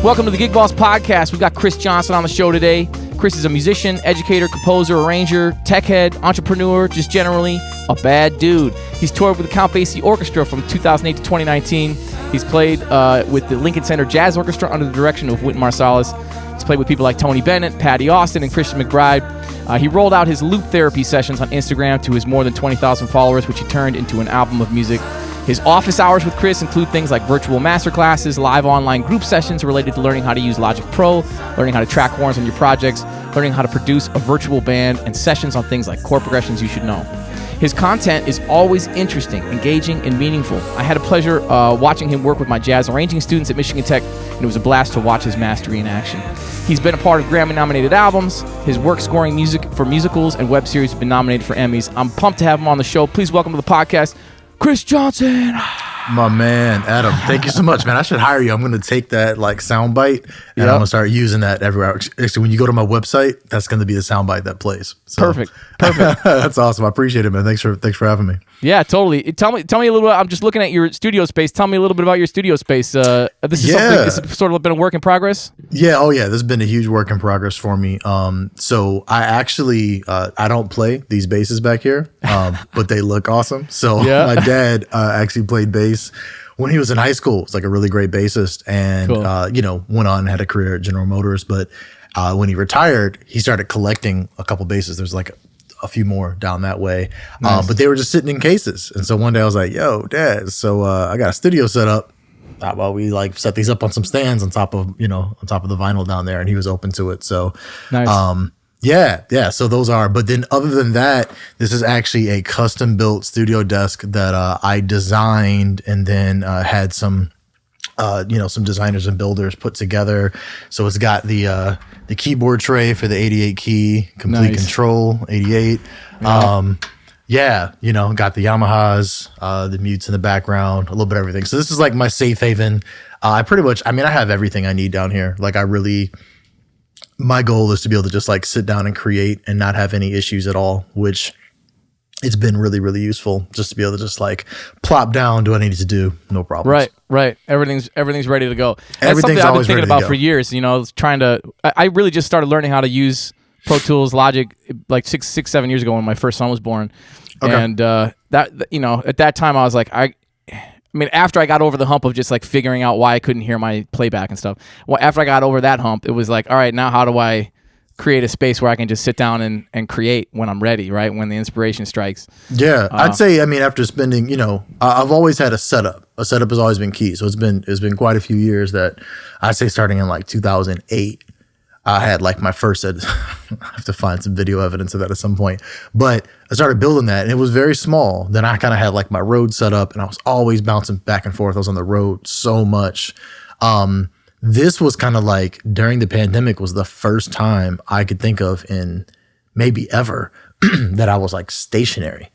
Welcome to the Gig Boss Podcast. We've got Kris Johnson on the show today. Kris is a musician, educator, composer, arranger, tech head, entrepreneur, just generally a bad dude. He's toured with the Count Basie Orchestra from 2008 to 2019. He's played with the Lincoln Center Jazz Orchestra under the direction of Wynton Marsalis. He's played with people like Tony Bennett, Patty Austin, and Christian McBride. He rolled out his loop therapy sessions on Instagram to his more than 20,000 followers, which he turned into an album of music. His office hours with Kris include things like virtual masterclasses, live online group sessions related to learning how to use Logic Pro, learning how to track horns on your projects, learning how to produce a virtual band, and sessions on things like chord progressions you should know. His content is always interesting, engaging, and meaningful. I had a pleasure watching him work with my jazz arranging students at Michigan Tech, and it was a blast to watch his mastery in action. He's been a part of Grammy-nominated albums. His work scoring music for musicals and web series have been nominated for Emmys. I'm pumped to have him on the show. Please welcome to the podcast, Kris Johnson. My man, Adam, thank you so much, man. I should hire you. I'm going to take that like soundbite and I'm going to start using that everywhere. Actually, when you go to my website, that's going to be the soundbite that plays. So. Perfect. That's awesome. I appreciate it, man. Thanks for having me. Yeah, totally. Tell me a little bit. I'm just looking at your studio space. Tell me a little bit about your studio space. This is sort of been a work in progress. Yeah. Oh yeah. This has been a huge work in progress for me. So I actually, I don't play these basses back here, but they look awesome. So my dad actually played bass when he was in high school. It's like a really great bassist, and cool. Went on and had a career at General Motors. But when he retired, he started collecting a couple basses. There's like a few more down that way. Nice. But they were just sitting in cases. And so one day I was like, yo, Dad, so I got a studio set up. How about we like set these up on some stands on top of the vinyl down there? And he was open to it. So nice. Yeah. So those are, but then other than that, this is actually a custom built studio desk that I designed and then had some designers and builders put together. So it's got the keyboard tray for the 88 key, complete control 88. Yeah. Got the Yamahas, the mutes in the background, a little bit of everything. So this is like my safe haven. I have everything I need down here. Like my goal is to be able to just like sit down and create and not have any issues at all, which it's been really, really useful just to be able to just like plop down, do what I need to do, no problems. Right. Everything's ready to go. That's Everything's something I've been always thinking ready to about go. for years. I really just started learning how to use Pro Tools, Logic, like 7 years ago when my first son was born. Okay. And at that time I was like, after I got over the hump of just like figuring out why I couldn't hear my playback and stuff. Well, after I got over that hump, it was like, all right, now how do I create a space where I can just sit down and create when I'm ready, right? When the inspiration strikes. Yeah. I'd say, after spending, I've always had a setup. A setup has always been key. So it's been quite a few years that I'd say starting in like 2008, I had like my first set. I have to find some video evidence of that at some point. But I started building that and it was very small. Then I kind of had like my road set up and I was always bouncing back and forth. I was on the road so much. This was kind of like during the pandemic was the first time I could think of in maybe ever that I was like stationary.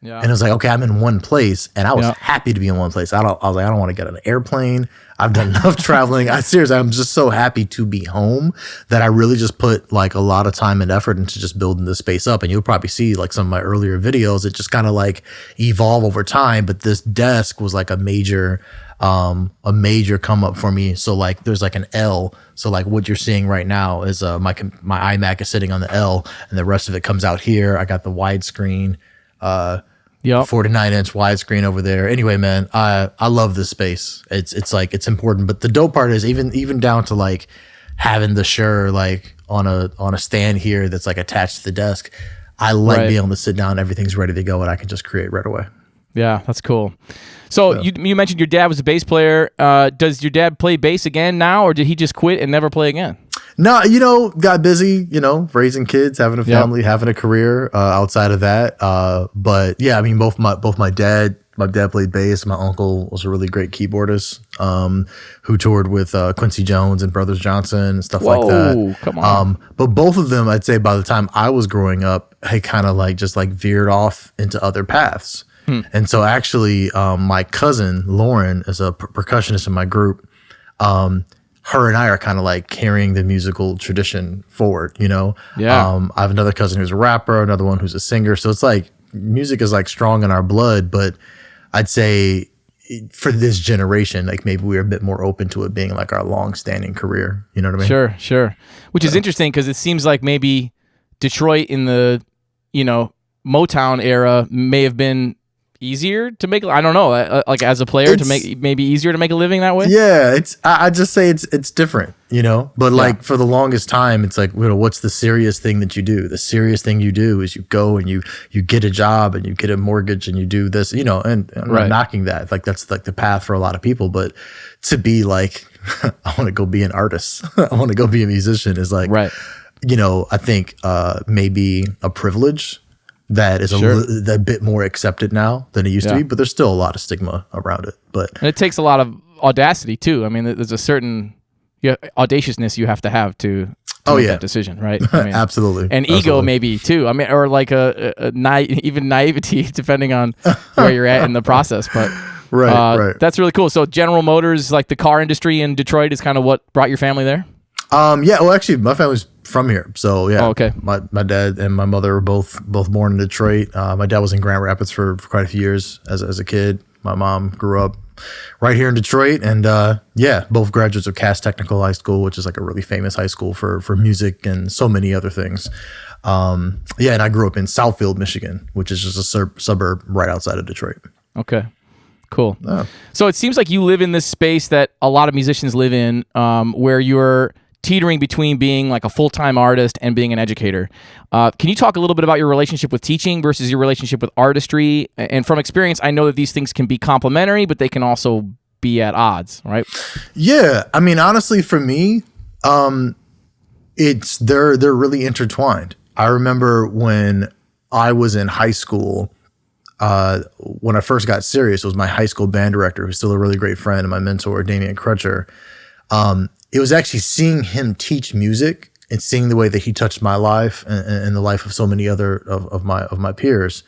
Yeah. And it was like, okay, I'm in one place and I was happy to be in one place. I was like, I don't want to get on an airplane. I've done enough traveling. I'm just so happy to be home that I really just put like a lot of time and effort into just building this space up. And you'll probably see like some of my earlier videos, it just kind of like evolve over time. But this desk was like a major come up for me. So like there's like an L. So like what you're seeing right now is my iMac is sitting on the L and the rest of it comes out here. I got the widescreen, 49-inch widescreen over there. Anyway, man, I love this space. It's like it's important. But the dope part is even down to like having the Shure like on a stand here that's like attached to the desk. I like being able to sit down, everything's ready to go, and I can just create right away. Yeah, that's cool. So you mentioned your dad was a bass player. Does your dad play bass again now, or did he just quit and never play again? No, got busy, raising kids, having a family, having a career outside of that. But yeah, both my dad played bass. My uncle was a really great keyboardist who toured with Quincy Jones and Brothers Johnson and stuff like that. Come on. But both of them, I'd say by the time I was growing up, they kind of like just like veered off into other paths. And so actually, my cousin Lauren is a percussionist in my group. Her and I are kind of like carrying the musical tradition forward, Yeah. I have another cousin who's a rapper, another one who's a singer. So it's like music is like strong in our blood, but I'd say, for this generation, like maybe we're a bit more open to it being like our long-standing career. You know what I mean? Sure. Which is interesting because it seems like maybe Detroit in the, Motown era may have been easier to make. I don't know, like as a player to make maybe easier to make a living that way. Yeah, I just say it's different, But like for the longest time, it's like, what's the serious thing that you do? The serious thing you do is you go and you get a job and you get a mortgage and you do this, and I'm not knocking that. Like that's like the path for a lot of people, but to be like, I want to go be an artist, I want to go be a musician is like, I think maybe a privilege that is a bit more accepted now than it used to be, but there's still a lot of stigma around it. And it takes a lot of audacity too. I mean, there's a certain audaciousness you have to have to make that decision, right? I mean, absolutely. And ego maybe too. I mean, or like even naivety, depending on where you're at in the process. But right. That's really cool. So General Motors, like the car industry in Detroit, is kind of what brought your family there? Yeah, well, actually, my family's from here, so yeah. Oh, okay. My dad and my mother were both born in Detroit. My dad was in Grand Rapids for quite a few years as a kid. My mom grew up right here in Detroit, and both graduates of Cass Technical High School, which is like a really famous high school for music and so many other things. And I grew up in Southfield, Michigan, which is just a suburb right outside of Detroit. Okay. Cool. Oh. So it seems like you live in this space that a lot of musicians live in, where you're teetering between being like a full-time artist and being an educator. Can you talk a little bit about your relationship with teaching versus your relationship with artistry? And from experience, I know that these things can be complementary, but they can also be at odds, right? Yeah. I mean, honestly, for me, they're really intertwined. I remember when I was in high school, when I first got serious, it was my high school band director, who's still a really great friend and my mentor, Damian Crutcher. It was actually seeing him teach music and seeing the way that he touched my life and the life of so many other of my peers.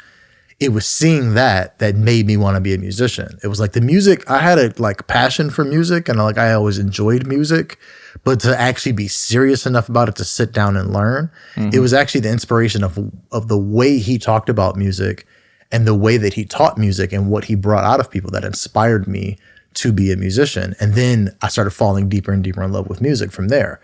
It was seeing that made me want to be a musician. It was like the music, I had a like passion for music and I always enjoyed music, but to actually be serious enough about it to sit down and learn, it was actually the inspiration of the way he talked about music and the way that he taught music and what he brought out of people that inspired me to be a musician. And then I started falling deeper and deeper in love with music from there.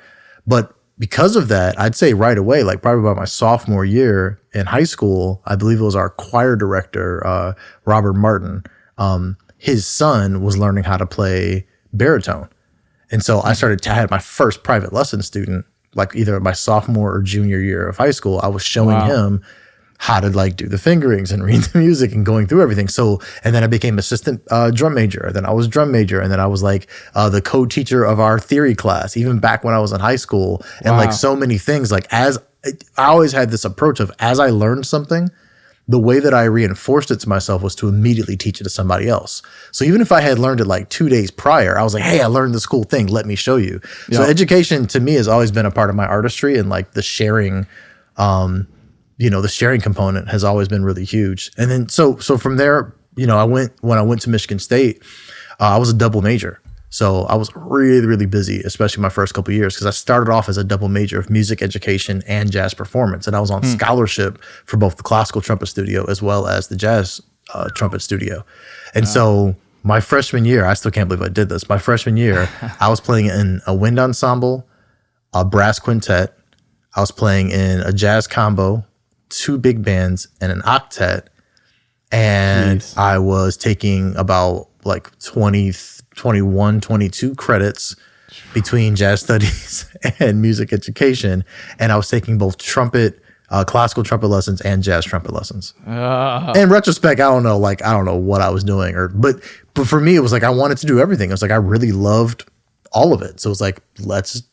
But because of that, I'd say right away, like probably about my sophomore year in high school, I believe it was our choir director, Robert Martin. His son was learning how to play baritone. And so I had my first private lesson student, like either my sophomore or junior year of high school. I was showing him how to like do the fingerings and read the music and going through everything. So, and then I became assistant drum major. Then I was drum major. And then I was like the co-teacher of our theory class, even back when I was in high school. And like so many things, like I always had this approach of as I learned something, the way that I reinforced it to myself was to immediately teach it to somebody else. So even if I had learned it like 2 days prior, I was like, hey, I learned this cool thing. Let me show you. Yep. So education to me has always been a part of my artistry, and like the sharing, the sharing component has always been really huge. And then, so from there, when I went to Michigan State, I was a double major. So I was really, really busy, especially my first couple of years, because I started off as a double major of music education and jazz performance. And I was on scholarship for both the classical trumpet studio as well as the jazz trumpet studio. And so my freshman year, I still can't believe I did this. My freshman year, I was playing in a wind ensemble, a brass quintet. I was playing in a jazz combo, 2 big bands, and an octet. And I was taking about like 21, 22 credits between jazz studies and music education. And I was taking both trumpet, classical trumpet lessons and jazz trumpet lessons. In retrospect, I don't know what I was doing, but for me, it was like, I wanted to do everything. It was like, I really loved all of it. So it was like, let's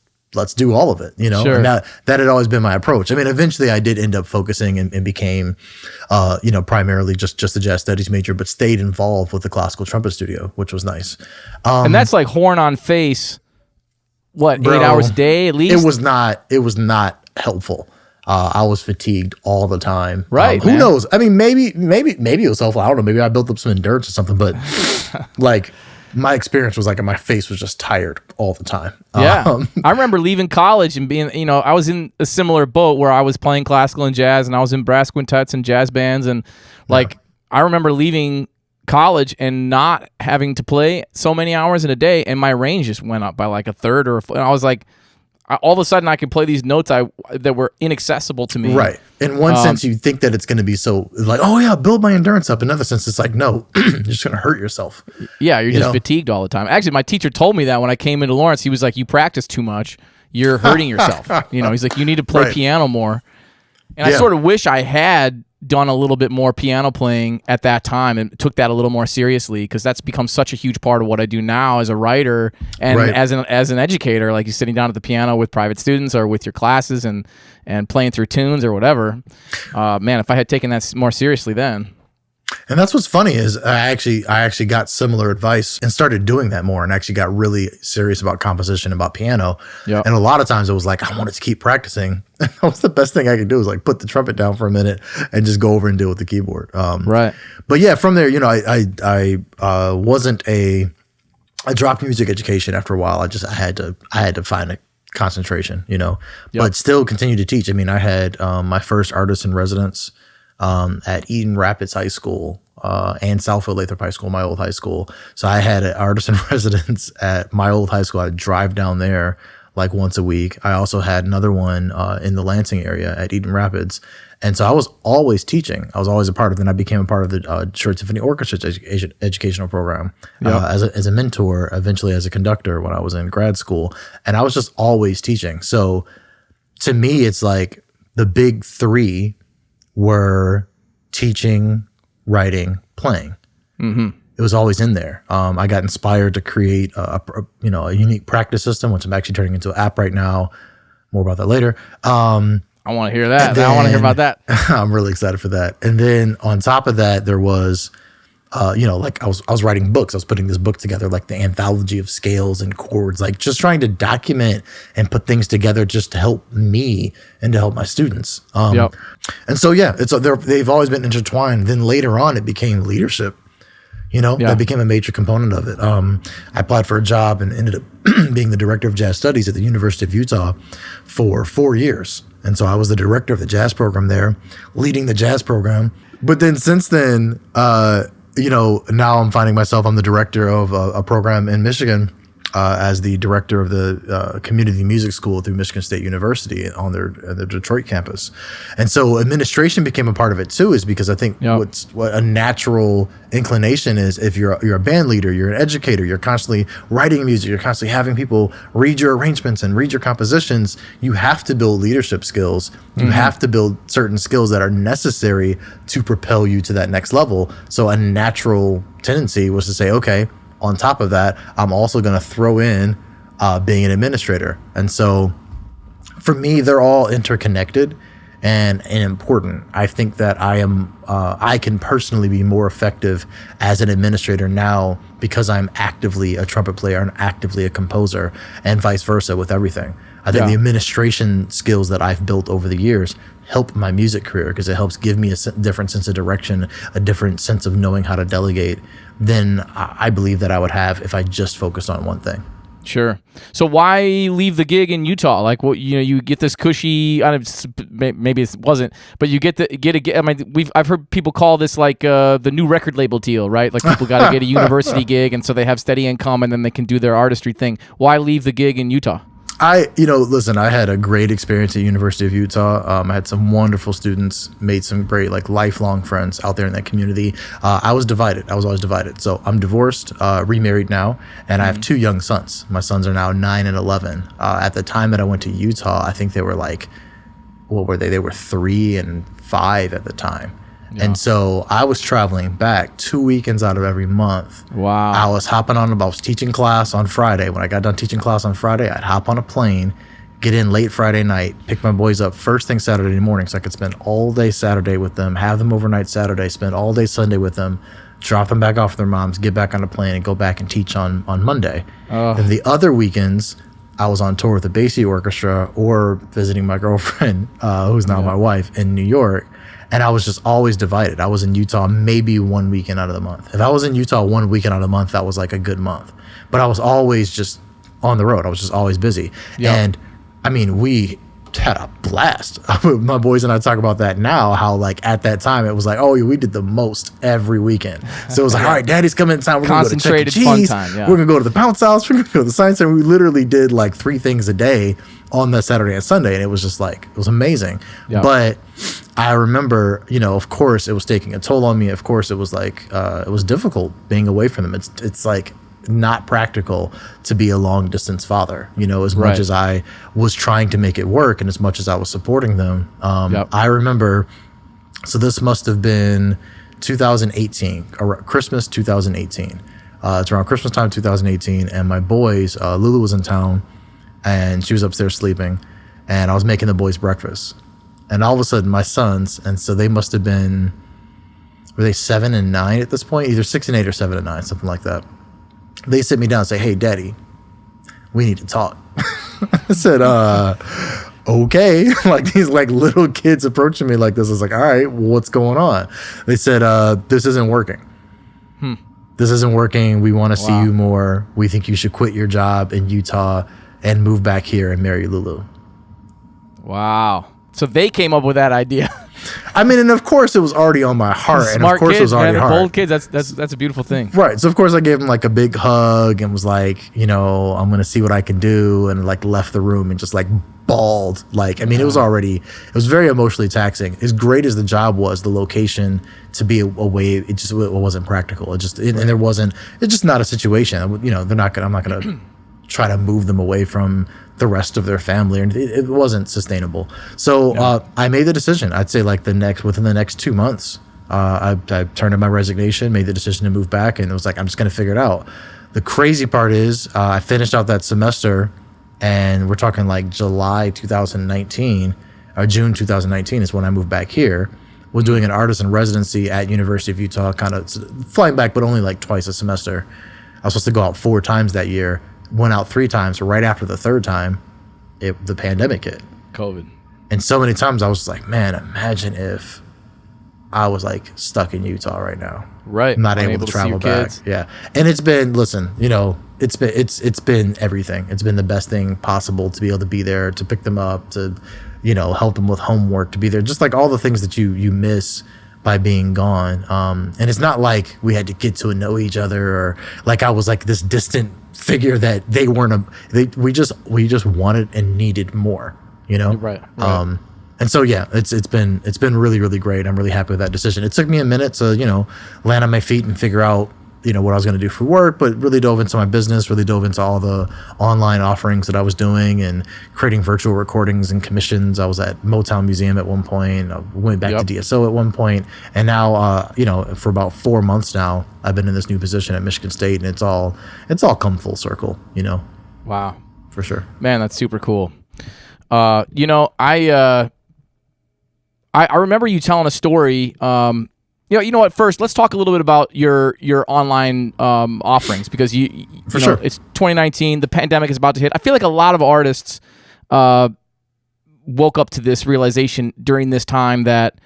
do all of it, Sure. And that had always been my approach. I mean, eventually I did end up focusing and became, primarily just the jazz studies major, but stayed involved with the classical trumpet studio, which was nice. And that's like horn on face, 8 hours a day at least? It was not helpful. I was fatigued all the time. Right. Who knows? I mean, maybe it was helpful. I don't know. Maybe I built up some endurance or something, but like, my experience was like my face was just tired all the time. Yeah. I remember leaving college and being, I was in a similar boat where I was playing classical and jazz, and I was in brass quintets and jazz bands. And I remember leaving college and not having to play so many hours in a day, and my range just went up by like a third and I was like, all of a sudden I could play these notes that were inaccessible to me. Right. In one sense, you think that it's going to be so like, oh yeah, build my endurance up. In another sense, it's like, no, you're just going to hurt yourself. Yeah, you're just fatigued all the time. Actually, my teacher told me that when I came into Lawrence. He was like, you practice too much. You're hurting yourself. He's like, you need to play piano more. And I sort of wish I had done a little bit more piano playing at that time and took that a little more seriously, because that's become such a huge part of what I do now as a writer and as an educator. Like, you're sitting down at the piano with private students or with your classes and playing through tunes or whatever. Man, if I had taken that more seriously then. And that's what's funny is I actually got similar advice and started doing that more, and actually got really serious about composition, about piano. Yep. And a lot of times it was like, I wanted to keep practicing. That was the best thing I could do, was like put the trumpet down for a minute and just go over and deal with the keyboard. Right. But yeah, from there, I wasn't I dropped music education after a while. I had to find a concentration, but still continue to teach. I mean, I had my first artist in residence at Eden Rapids High School and Southfield Lathrop High School, my old high school. So I had an artist in residence at my old high school. I'd drive down there like once a week. I also had another one in the Lansing area at Eden Rapids. And so I was always teaching. I was always a part of it. And I became a part of the Short Symphony Orchestra's educational program as a mentor, eventually as a conductor when I was in grad school. And I was just always teaching. So to me, it's like the big three were teaching, writing, playing. Mm-hmm. It was always in there. I got inspired to create a unique practice system, which I'm actually turning into an app right now. More about that later. I want to hear that. I want to hear about that. I'm really excited for that. And then on top of that, there was, like I was writing books. I was putting this book together, like the anthology of scales and chords, like just trying to document and put things together just to help me and to help my students. And so, yeah, they've always been intertwined. Then later on, it became leadership. That became a major component of it. I applied for a job and ended up being the director of jazz studies at the University of Utah for 4 years. And so I was the director of the jazz program there, leading the jazz program. But then since then, now I'm finding myself, I'm the director of a program in Michigan as the director of the community music school through Michigan State University on their Detroit campus. And so administration became a part of it too, is because I think what a natural inclination is, if you're a band leader, you're an educator, you're constantly writing music, you're constantly having people read your arrangements and read your compositions, you have to build leadership skills. You have to build certain skills that are necessary to propel you to that next level. So a natural tendency was to say, okay, on top of that, I'm also going to throw in being an administrator. And so for me, they're all interconnected and important. I think that I can personally be more effective as an administrator now because I'm actively a trumpet player and actively a composer, and vice versa with everything. I think the administration skills that I've built over the years help my music career, because it helps give me a different sense of direction, a different sense of knowing how to delegate than I believe that I would have if I just focused on one thing. Sure. So why leave the gig in Utah? Like, you get this cushy. Maybe it wasn't, but you get. I mean, I've heard people call this like the new record label deal, right? Like, people got to get a university gig, and so they have steady income, and then they can do their artistry thing. Why leave the gig in Utah? Listen, I had a great experience at University of Utah. I had some wonderful students, made some great, lifelong friends out there in that community. I was divided. I was always divided. So I'm divorced, remarried now, and I have 2 young sons. My sons are now 9 and 11. At the time that I went to Utah, I think they were what were they? They were 3 and 5 at the time. Yeah. And so I was traveling back 2 weekends out of every month. Wow. I was I was teaching class on Friday. When I got done teaching class on Friday, I'd hop on a plane, get in late Friday night, pick my boys up first thing Saturday morning so I could spend all day Saturday with them, have them overnight Saturday, spend all day Sunday with them, drop them back off with their moms, get back on the plane, and go back and teach on Monday. And the other weekends, I was on tour with the Basie Orchestra or visiting my girlfriend, who's now my wife, in New York. And I was just always divided. I was in Utah maybe 1 weekend out of the month. If I was in Utah 1 weekend out of the month, that was like a good month. But I was always just on the road. I was just always busy. Yep. And I mean, we had a blast. My boys and I talk about that now, how like at that time it was like, oh, we did the most every weekend. So it was like, all right, daddy's coming in town. We're going to go to Chuck E. Cheese. Fun time, yeah. We're going to go to the bounce house. We're going to go to the science center. We literally did like 3 things a day on that Saturday and Sunday. And it was just like, it was amazing. Yep. But I remember, of course it was taking a toll on me. Of course it was like, it was difficult being away from them. It's like, not practical to be a long distance father, as much as I was trying to make it work and as much as I was supporting them. I remember, so this must have been 2018, Christmas 2018. It's around Christmas time 2018, and my boys, Lulu was in town and she was upstairs sleeping, and I was making the boys breakfast, and all of a sudden my sons, and so they must have been, were they 7 and 9 at this point? Either 6 and 8 or 7 and 9, something like that. They sit me down and say, hey, daddy, we need to talk. I said, okay. Like these like little kids approaching me like this. I was like, all right, well, what's going on? They said, this isn't working. This isn't working. We want to see you more. We think you should quit your job in Utah and move back here and marry Lulu. Wow. So they came up with that idea. I mean, and of course it was already on my heart. Smart and of course kids, it was already man, hard. Bold kids, that's a beautiful thing. Right. So of course I gave him like a big hug and was like, I'm going to see what I can do, and like left the room and just like bawled. Like, I mean, it was very emotionally taxing. As great as the job was, the location to be away, it wasn't practical. And it's just not a situation. I'm not going to try to move them away from the rest of their family, and it wasn't sustainable. So I made the decision. I'd say like within the next 2 months, I turned in my resignation, made the decision to move back, and it was like, I'm just going to figure it out. The crazy part is I finished out that semester, and we're talking like July 2019 or June 2019 is when I moved back here. We're doing an artist in residency at University of Utah, kind of flying back, but only like twice a semester. I was supposed to go out 4 times that year. Went out 3 times. Right after the 3rd time, the pandemic hit. COVID. And so many times I was like, man, imagine if I was like stuck in Utah right now. Right. Not able to travel back. Kids. Yeah. And it's been, it's been everything. It's been the best thing possible to be able to be there, to pick them up, to, help them with homework, to be there. Just like all the things that you miss by being gone. And it's not like we had to get to know each other, or like I was like this distant figure that they weren't. We just wanted and needed more. Right. And so it's been really, really great. I'm really happy with that decision. It took me a minute to land on my feet and figure out what I was going to do for work, but really dove into my business, really dove into all the online offerings that I was doing and creating virtual recordings and commissions. I was at Motown Museum at one point. I went back to DSO at one point. And now, for about 4 months now, I've been in this new position at Michigan State, and it's all come full circle, Wow. For sure. Man, that's super cool. I remember you telling a story, you know what? First, let's talk a little bit about your online offerings, because sure. It's 2019. The pandemic is about to hit. I feel like a lot of artists woke up to this realization during this time that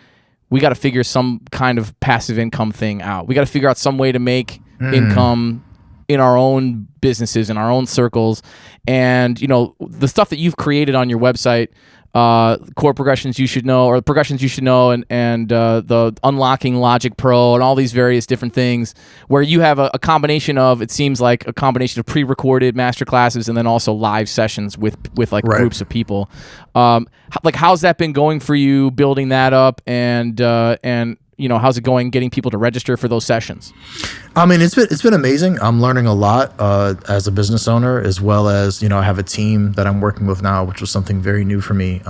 we got to figure some kind of passive income thing out. We got to figure out some way to make income in our own businesses, in our own circles, and the stuff that you've created on your website. Chord progressions you should know, or progressions you should know, and the Unlocking Logic Pro, and all these various different things, where you have a combination of, it seems like a combination of pre-recorded master classes and then also live sessions with like groups of people. Like, how's that been going for you, building that up, and how's it going getting people to register for those sessions? I mean, it's been amazing. I'm learning a lot as a business owner, as well as, I have a team that I'm working with now, which was something very new for me.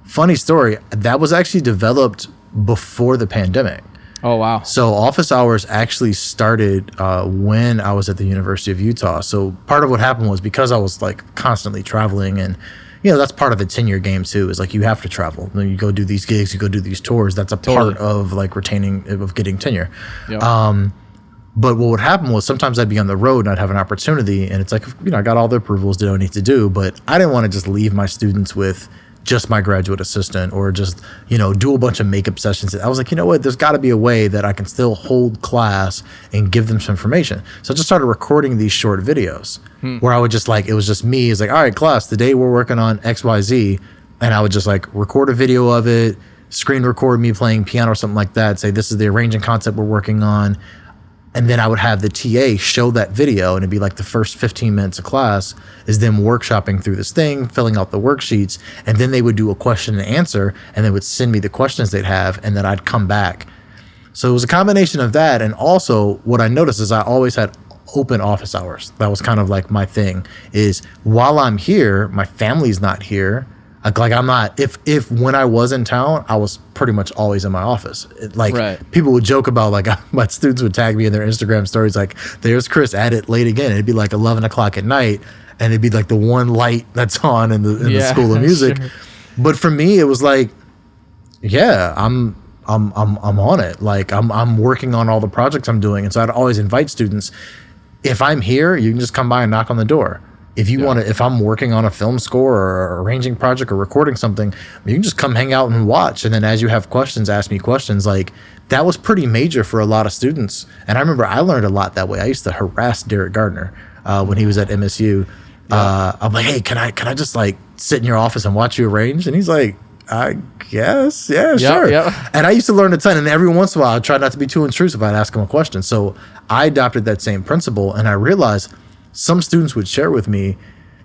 Funny story, that was actually developed before the pandemic. Oh, wow. So office hours actually started when I was at the University of Utah. So part of what happened was, because I was like constantly traveling, and that's part of the tenure game too, is like you have to travel. You go do these gigs, you go do these tours. That's a part of like getting tenure. Yep. But what would happen was, sometimes I'd be on the road and I'd have an opportunity, and it's like, I got all the approvals that I need to do, but I didn't want to just leave my students with just my graduate assistant, or just, do a bunch of makeup sessions. I was like, what, there's got to be a way that I can still hold class and give them some information. So I just started recording these short videos where I would just it was just me. It's like, all right, class, today we're working on XYZ. and I would just like record a video of it, screen record me playing piano or something like that, say this is the arranging concept we're working on. And then I would have the TA show that video, and it'd be like the first 15 minutes of class is them workshopping through this thing, filling out the worksheets, and then they would do a question and answer, and they would send me the questions they'd have, and then I'd come back. So it was a combination of that, and also what I noticed is I always had open office hours. That was kind of like my thing, is while I'm here, my family's not here. Like I'm not, if when I was in town, I was pretty much always in my office. People would joke about, like, my students would tag me in their Instagram stories, like, there's Kris at it late again. It'd be like 11 o'clock at night, and it'd be like the one light that's on in the School of Music. Sure. But for me, it was like, yeah, I'm on it. Like I'm working on all the projects I'm doing. And so I'd always invite students, if I'm here, you can just come by and knock on the door. If you want to, if I'm working on a film score or arranging project or recording something, you can just come hang out and watch. And then as you have questions, ask me questions. Like that was pretty major for a lot of students. And I remember I learned a lot that way. I used to harass Derek Gardner when he was at MSU. I'm like, hey, can I just like sit in your office and watch you arrange? And he's like, I guess, sure. Yep. And I used to learn a ton. And every once in a while, I'd try not to be too intrusive. I'd ask him a question. So I adopted that same principle, and I realized some students would share with me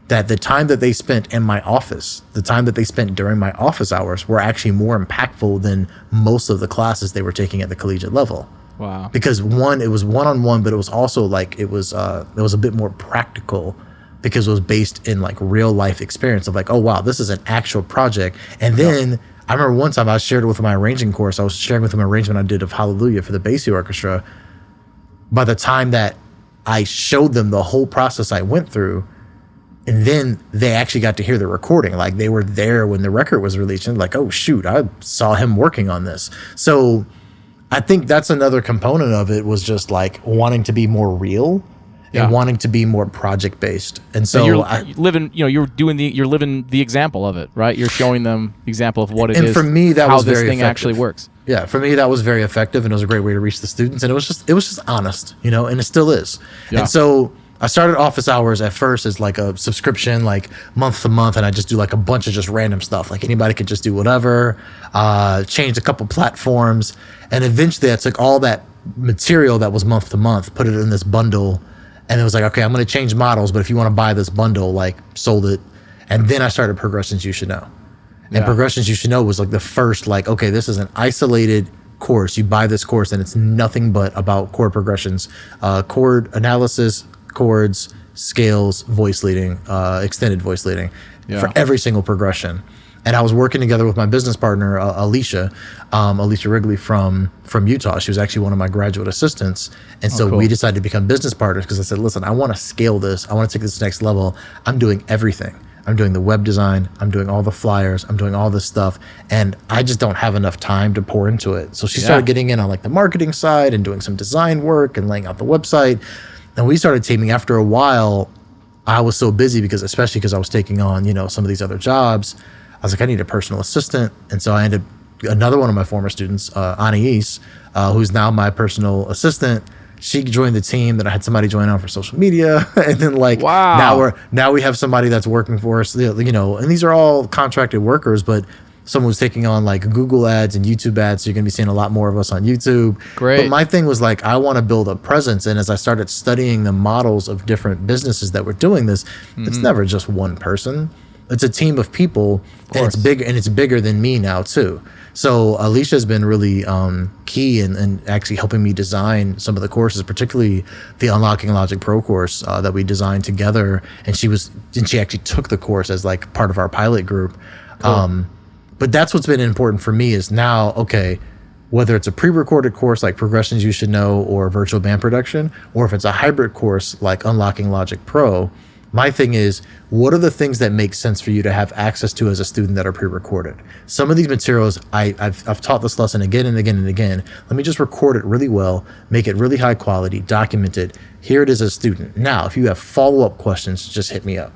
that the time that they spent in my office, the time that they spent during my office hours, were actually more impactful than most of the classes they were taking at the collegiate level. Wow. Because one, it was one-on-one, but it was also like, it was a bit more practical because it was based in like real life experience of like, oh wow, this is an actual project. And then I remember one time I shared it with my arranging course. I was sharing with them an arrangement I did of Hallelujah for the Basie Orchestra. By the time that I showed them the whole process I went through, and then they actually got to hear the recording. Like they were there when the record was released, and like, oh shoot, I saw him working on this. So I think that's another component of it, was just like wanting to be more real and wanting to be more project based. And so you're living the example of it, right? You're showing them the example of what it is. And for me, that was very effective. How this thing actually works. Yeah, for me, that was very effective, and it was a great way to reach the students. And it was just honest, and it still is. Yeah. And so I started office hours at first as like a subscription, like month to month, and I just do like a bunch of just random stuff. Like anybody could just do whatever, changed a couple platforms. And eventually I took all that material that was month to month, put it in this bundle, and it was like, okay, I'm going to change models, but if you want to buy this bundle, like sold it. And then I started Progressions You Should Know. And Progressions You Should Know was like the first, like, okay, this is an isolated course. You buy this course and it's nothing but about chord progressions, chord analysis, chords, scales, voice leading, extended voice leading for every single progression. And I was working together with my business partner, Alicia Wrigley from Utah. She was actually one of my graduate assistants. And so we decided to become business partners because I said, listen, I want to scale this. I want to take this next level. I'm doing everything. I'm doing the web design. I'm doing all the flyers. I'm doing all this stuff. And I just don't have enough time to pour into it. So she started getting in on like the marketing side and doing some design work and laying out the website. And we started teaming. After a while, I was so busy especially because I was taking on, some of these other jobs. I was like, I need a personal assistant. And so I ended another one of my former students, Anais, who's now my personal assistant. She joined the team. Then I had somebody join on for social media. And then now we have somebody that's working for us, and these are all contracted workers, but someone was taking on like Google ads and YouTube ads. So you're going to be seeing a lot more of us on YouTube. Great. But my thing was like, I want to build a presence. And as I started studying the models of different businesses that were doing this, it's never just one person. It's a team of people, and it's bigger than me now too. So Alicia's been really key in actually helping me design some of the courses, particularly the Unlocking Logic Pro course that we designed together. And she actually took the course as like part of our pilot group. Cool. But that's what's been important for me is now, okay, whether it's a pre-recorded course like Progressions You Should Know or Virtual Band Production, or if it's a hybrid course like Unlocking Logic Pro, my thing is, what are the things that make sense for you to have access to as a student that are pre-recorded? Some of these materials, I've taught this lesson again and again and again. Let me just record it really well, make it really high quality, document it. Here it is as a student. Now, if you have follow-up questions, just hit me up.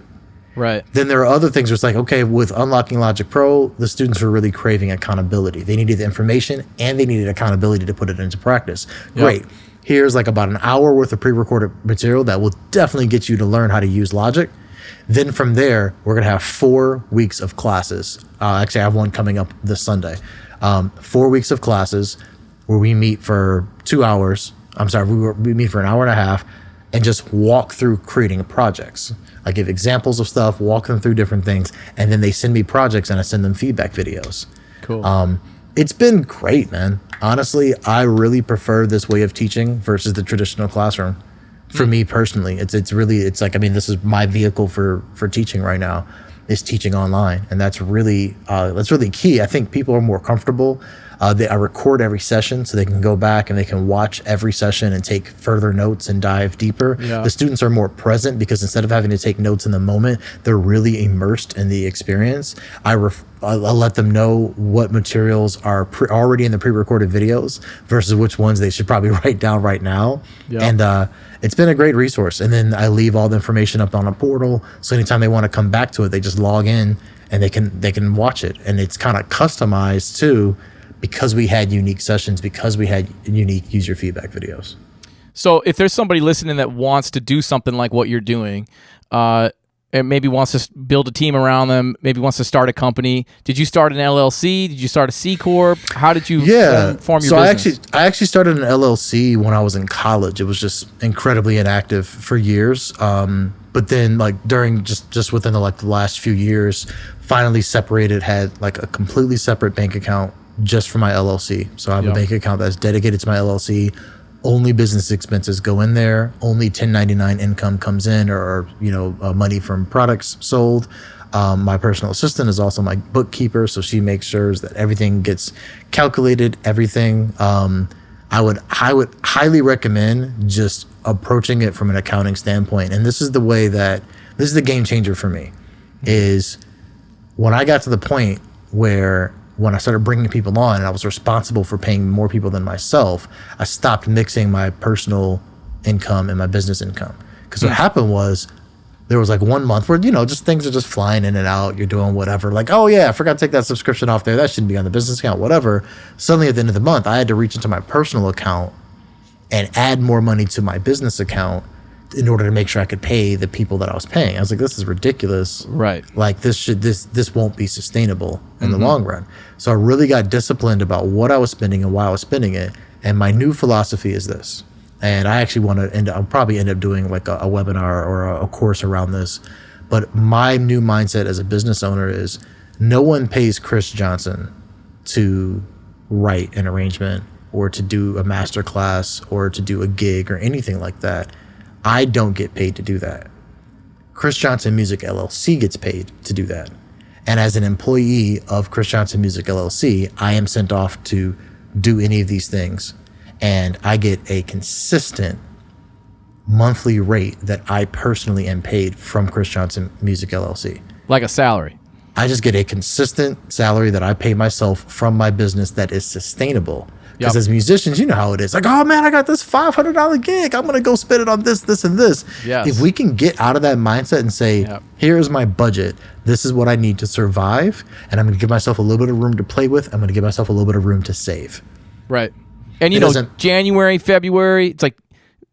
Right. Then there are other things where it's like, okay, with Unlocking Logic Pro, the students were really craving accountability. They needed the information and they needed accountability to put it into practice. Yep. Great. Here's like about an hour worth of pre-recorded material that will definitely get you to learn how to use Logic. Then from there, we're going to have 4 weeks of classes Actually, I have one coming up this Sunday. 4 weeks of classes where we meet for 2 hours. We meet for an hour and a half and just walk through creating projects. I give examples of stuff, walk them through different things, and then they send me projects and I send them feedback videos. Cool. It's been great, man. Honestly, I really prefer this way of teaching versus the traditional classroom. For me personally, it's like, I mean, this is my vehicle for teaching right now, is teaching online, and that's really key. I think people are more comfortable. I record every session so they can go back and they can watch every session and take further notes and dive deeper. Yeah. The students are more present because instead of having to take notes in the moment, they're really immersed in the experience. I'll let them know what materials are already in the pre-recorded videos versus which ones they should probably write down right now. Yeah. And it's been a great resource. And then I leave all the information up on a portal, so anytime they want to come back to it, they just log in and they can watch it. And it's kind of customized too, because we had unique sessions, because we had unique user feedback videos. So if there's somebody listening that wants to do something like what you're doing, and maybe wants to build a team around them, maybe wants to start a company, did you start an LLC? Did you start a C Corp? How did you form your business? I actually started an LLC when I was in college. It was just incredibly inactive for years. But then like during just within the last few years, finally separated, had like a completely separate bank account just for my LLC. So I have a bank account that's dedicated to my LLC. Only business expenses go in there. Only 1099 income comes in, or money from products sold. My personal assistant is also my bookkeeper, so she makes sure that everything gets calculated. Everything. I would highly recommend just approaching it from an accounting standpoint. And this is the game changer for me. Is when I got to the point where, when I started bringing people on and I was responsible for paying more people than myself, I stopped mixing my personal income and my business income. Because what happened was, there was like 1 month where, just things are just flying in and out. You're doing whatever. Like, oh yeah, I forgot to take that subscription off there. That shouldn't be on the business account, whatever. Suddenly at the end of the month, I had to reach into my personal account and add more money to my business account in order to make sure I could pay the people that I was paying. I was like, this is ridiculous. Right. Like this won't be sustainable in the long run. So I really got disciplined about what I was spending and why I was spending it. And my new philosophy is this. And I actually I'll probably end up doing like a webinar or a course around this. But my new mindset as a business owner is, no one pays Kris Johnson to write an arrangement or to do a master class or to do a gig or anything like that. I don't get paid to do that. Kris Johnson Music LLC gets paid to do that. And as an employee of Kris Johnson Music LLC, I am sent off to do any of these things. And I get a consistent monthly rate that I personally am paid from Kris Johnson Music LLC. Like a salary. I just get a consistent salary that I pay myself from my business that is sustainable. Because as musicians, you know how it is. Like, oh man, I got this $500 gig. I'm going to go spend it on this, this, and this. Yes. If we can get out of that mindset and say, here's my budget. This is what I need to survive. And I'm going to give myself a little bit of room to play with. I'm going to give myself a little bit of room to save. Right. And January, February, it's like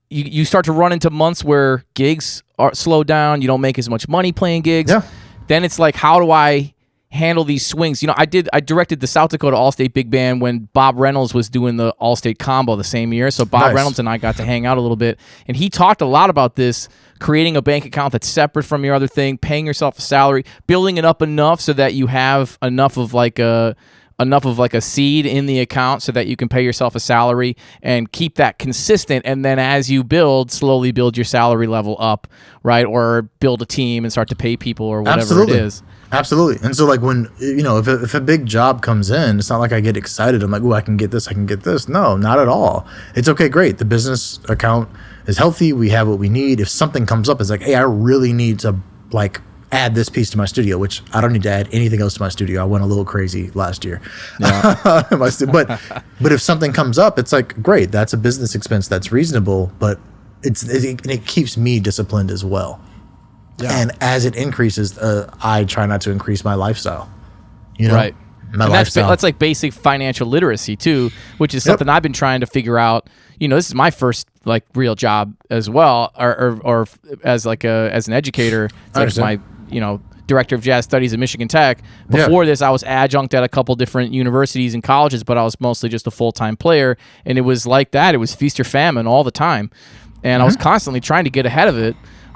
you start to run into months where gigs are slowed down. You don't make as much money playing gigs. Yeah. Then it's like, how do I handle these swings? I directed the South Dakota All-State Big Band when Bob Reynolds was doing the All-State Combo the same year. So Bob Reynolds and I got to hang out a little bit. And he talked a lot about this, creating a bank account that's separate from your other thing, paying yourself a salary, building it up enough so that you have enough of like a seed in the account so that you can pay yourself a salary and keep that consistent. And then as you slowly build your salary level up, right? Or build a team and start to pay people or whatever it is. Absolutely. And so like when, if a big job comes in, it's not like I get excited. I'm like, oh, I can get this. No, not at all. It's okay. Great. The business account is healthy. We have what we need. If something comes up, it's like, hey, I really need to add this piece to my studio, which I don't need to add anything else to my studio. I went a little crazy last year. Yeah. But if something comes up, it's like, great, that's a business expense that's reasonable, but it keeps me disciplined as well. Yeah. And as it increases, I try not to increase my lifestyle. Right. That's like basic financial literacy too, which is something I've been trying to figure out. This is my first real job as well, or as an educator. It's like my director of jazz studies at Michigan Tech. Before this, I was adjunct at a couple different universities and colleges, but I was mostly just a full-time player. And it was like that. It was feast or famine all the time. And I was constantly trying to get ahead of it.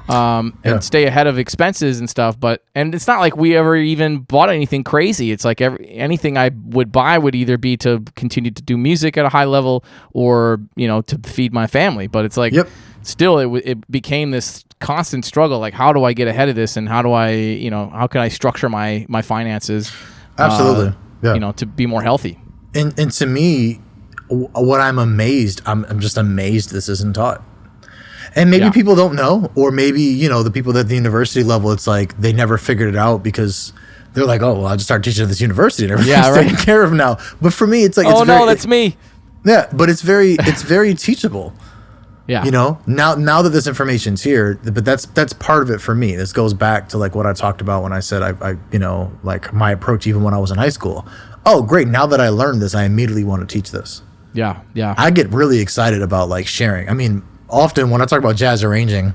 And stay ahead of expenses and stuff, and it's not like we ever even bought anything crazy. It's like anything I would buy would either be to continue to do music at a high level or to feed my family. But it's like still it became this constant struggle. Like, how do I get ahead of this, and how do I how can I structure my finances? Absolutely, to be more healthy. And to me, what I'm just amazed this isn't taught. And maybe people don't know, or maybe, the people at the university level, it's like they never figured it out because they're like, oh, well, I'll just start teaching at this university and everything's taken care of now. But for me, it's like, that's me. Yeah, but it's very teachable. Yeah. Now that this information's here, but that's part of it for me. This goes back to like what I talked about when I said I like my approach even when I was in high school. Oh, great. Now that I learned this, I immediately want to teach this. Yeah. Yeah. I get really excited about like sharing. I mean, often when I talk about jazz arranging,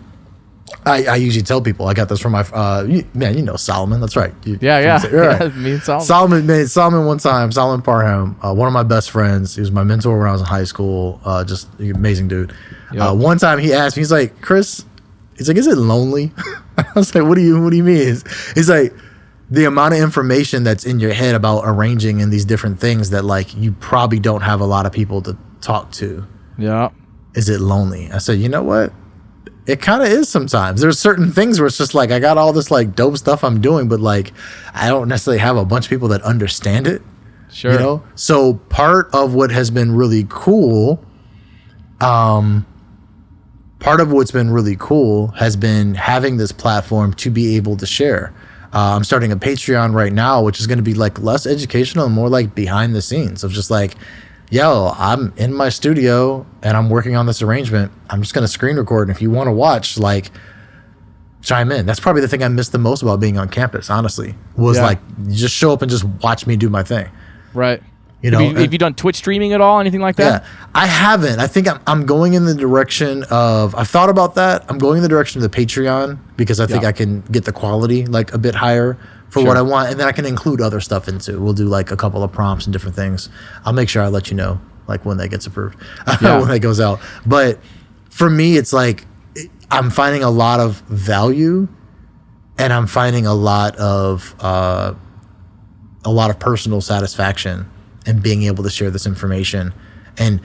I usually tell people I got this from my Solomon. That's right. Me and Solomon. Solomon one time, Solomon Parham, one of my best friends. He was my mentor when I was in high school. Just an amazing dude. Yep. One time he asked me, he's like, Kris, he's like, is it lonely? I was like, what do you mean? He's like, the amount of information that's in your head about arranging and these different things that like you probably don't have a lot of people to talk to. Yeah. Is it lonely? I said, you know what? It kind of is sometimes. There's certain things where it's just like, I got all this like dope stuff I'm doing, but like, I don't necessarily have a bunch of people that understand it. Sure. So part of what has been really cool, has been having this platform to be able to share. I'm starting a Patreon right now, which is going to be like less educational and more like behind the scenes of just like, yo, I'm in my studio and I'm working on this arrangement. I'm just going to screen record. And if you want to watch, like, chime in. That's probably the thing I missed the most about being on campus, honestly, was like, just show up and just watch me do my thing. Right. Have you done Twitch streaming at all? Anything like that? Yeah, I haven't. I think I'm going in the direction of, I've thought about that. I'm going in the direction of the Patreon because I think I can get the quality like a bit higher for what I want, and then I can include other stuff into. We'll do like a couple of prompts and different things. I'll make sure I let you know like when that gets approved, when that goes out. But for me, it's like I'm finding a lot of value, and I'm finding a lot of personal satisfaction in being able to share this information and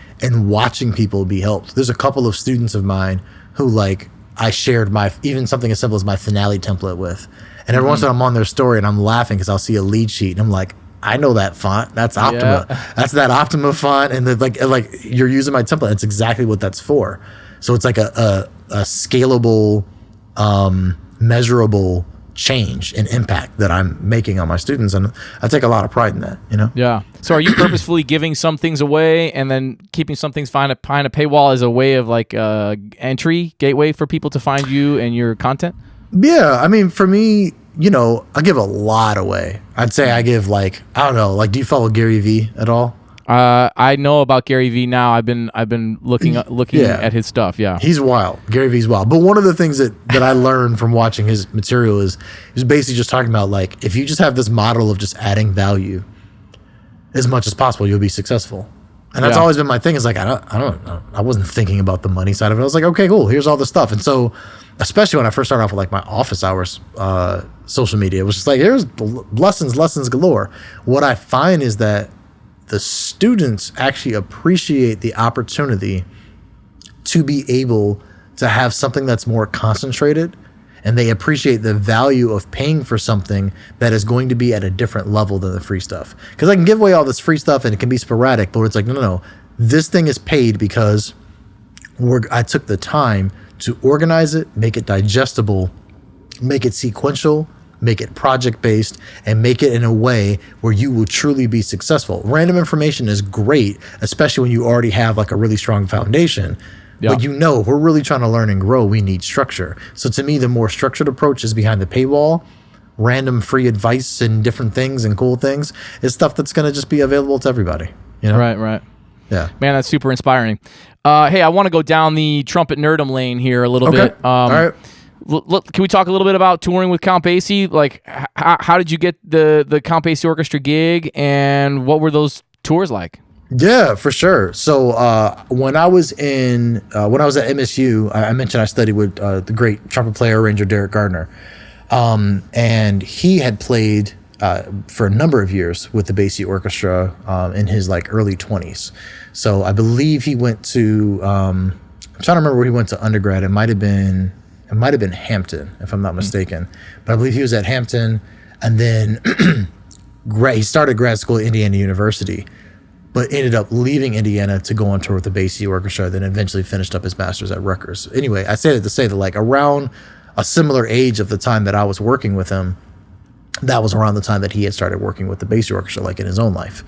watching people be helped. There's a couple of students of mine who like I shared even something as simple as my finale template with. And every once in a while I'm on their story and I'm laughing because I'll see a lead sheet and I'm like, I know that font. That's Optima. Yeah. That's that Optima font. And like you're using my template. That's exactly what that's for. So it's like a scalable, measurable change and impact that I'm making on my students. And I take a lot of pride in that, Yeah. So are you purposefully giving some things away and then keeping some things behind a paywall as a way of like gateway for people to find you and your content? Yeah, I mean, for me, I give a lot away. I'd say I give like, I don't know, like, do you follow Gary Vee at all? I know about Gary Vee now. I've been looking at his stuff. Yeah, he's wild. Gary Vee's wild. But one of the things that I learned from watching his material is basically just talking about like, if you just have this model of just adding value as much as possible, you'll be successful. And that's always been my thing. Is like, I wasn't thinking about the money side of it. I was like, okay, cool. Here's all the stuff. And so, especially when I first started off with like my office hours, social media, it was just like, here's lessons galore. What I find is that the students actually appreciate the opportunity to be able to have something that's more concentrated, and they appreciate the value of paying for something that is going to be at a different level than the free stuff. Because I can give away all this free stuff and it can be sporadic, but it's like, no. This thing is paid because I took the time to organize it, make it digestible, make it sequential, make it project-based, and make it in a way where you will truly be successful. Random information is great, especially when you already have like a really strong foundation. Yeah. But if we're really trying to learn and grow, we need structure. So to me, the more structured approach is behind the paywall. Random free advice and different things and cool things is stuff that's going to just be available to everybody. Right. Yeah. Man, that's super inspiring. Hey, I want to go down the trumpet nerdum lane here a little bit. All right. Look, can we talk a little bit about touring with Count Basie? Like, how did you get the Count Basie Orchestra gig, and what were those tours like? Yeah, for sure. So when I was at MSU, I mentioned I studied with the great trumpet player arranger Derek Gardner, and he had played for a number of years with the Basie Orchestra in his like early 20s. So I believe he went to I'm trying to remember where he went to undergrad. It might have been Hampton, if I'm not mistaken. But I believe he was at Hampton, and then he started grad school at Indiana University, but ended up leaving Indiana to go on tour with the Basie Orchestra, then eventually finished up his master's at Rutgers. Anyway, I say that to say that like around a similar age of the time that I was working with him, that was around the time that he had started working with the Basie Orchestra, like in his own life.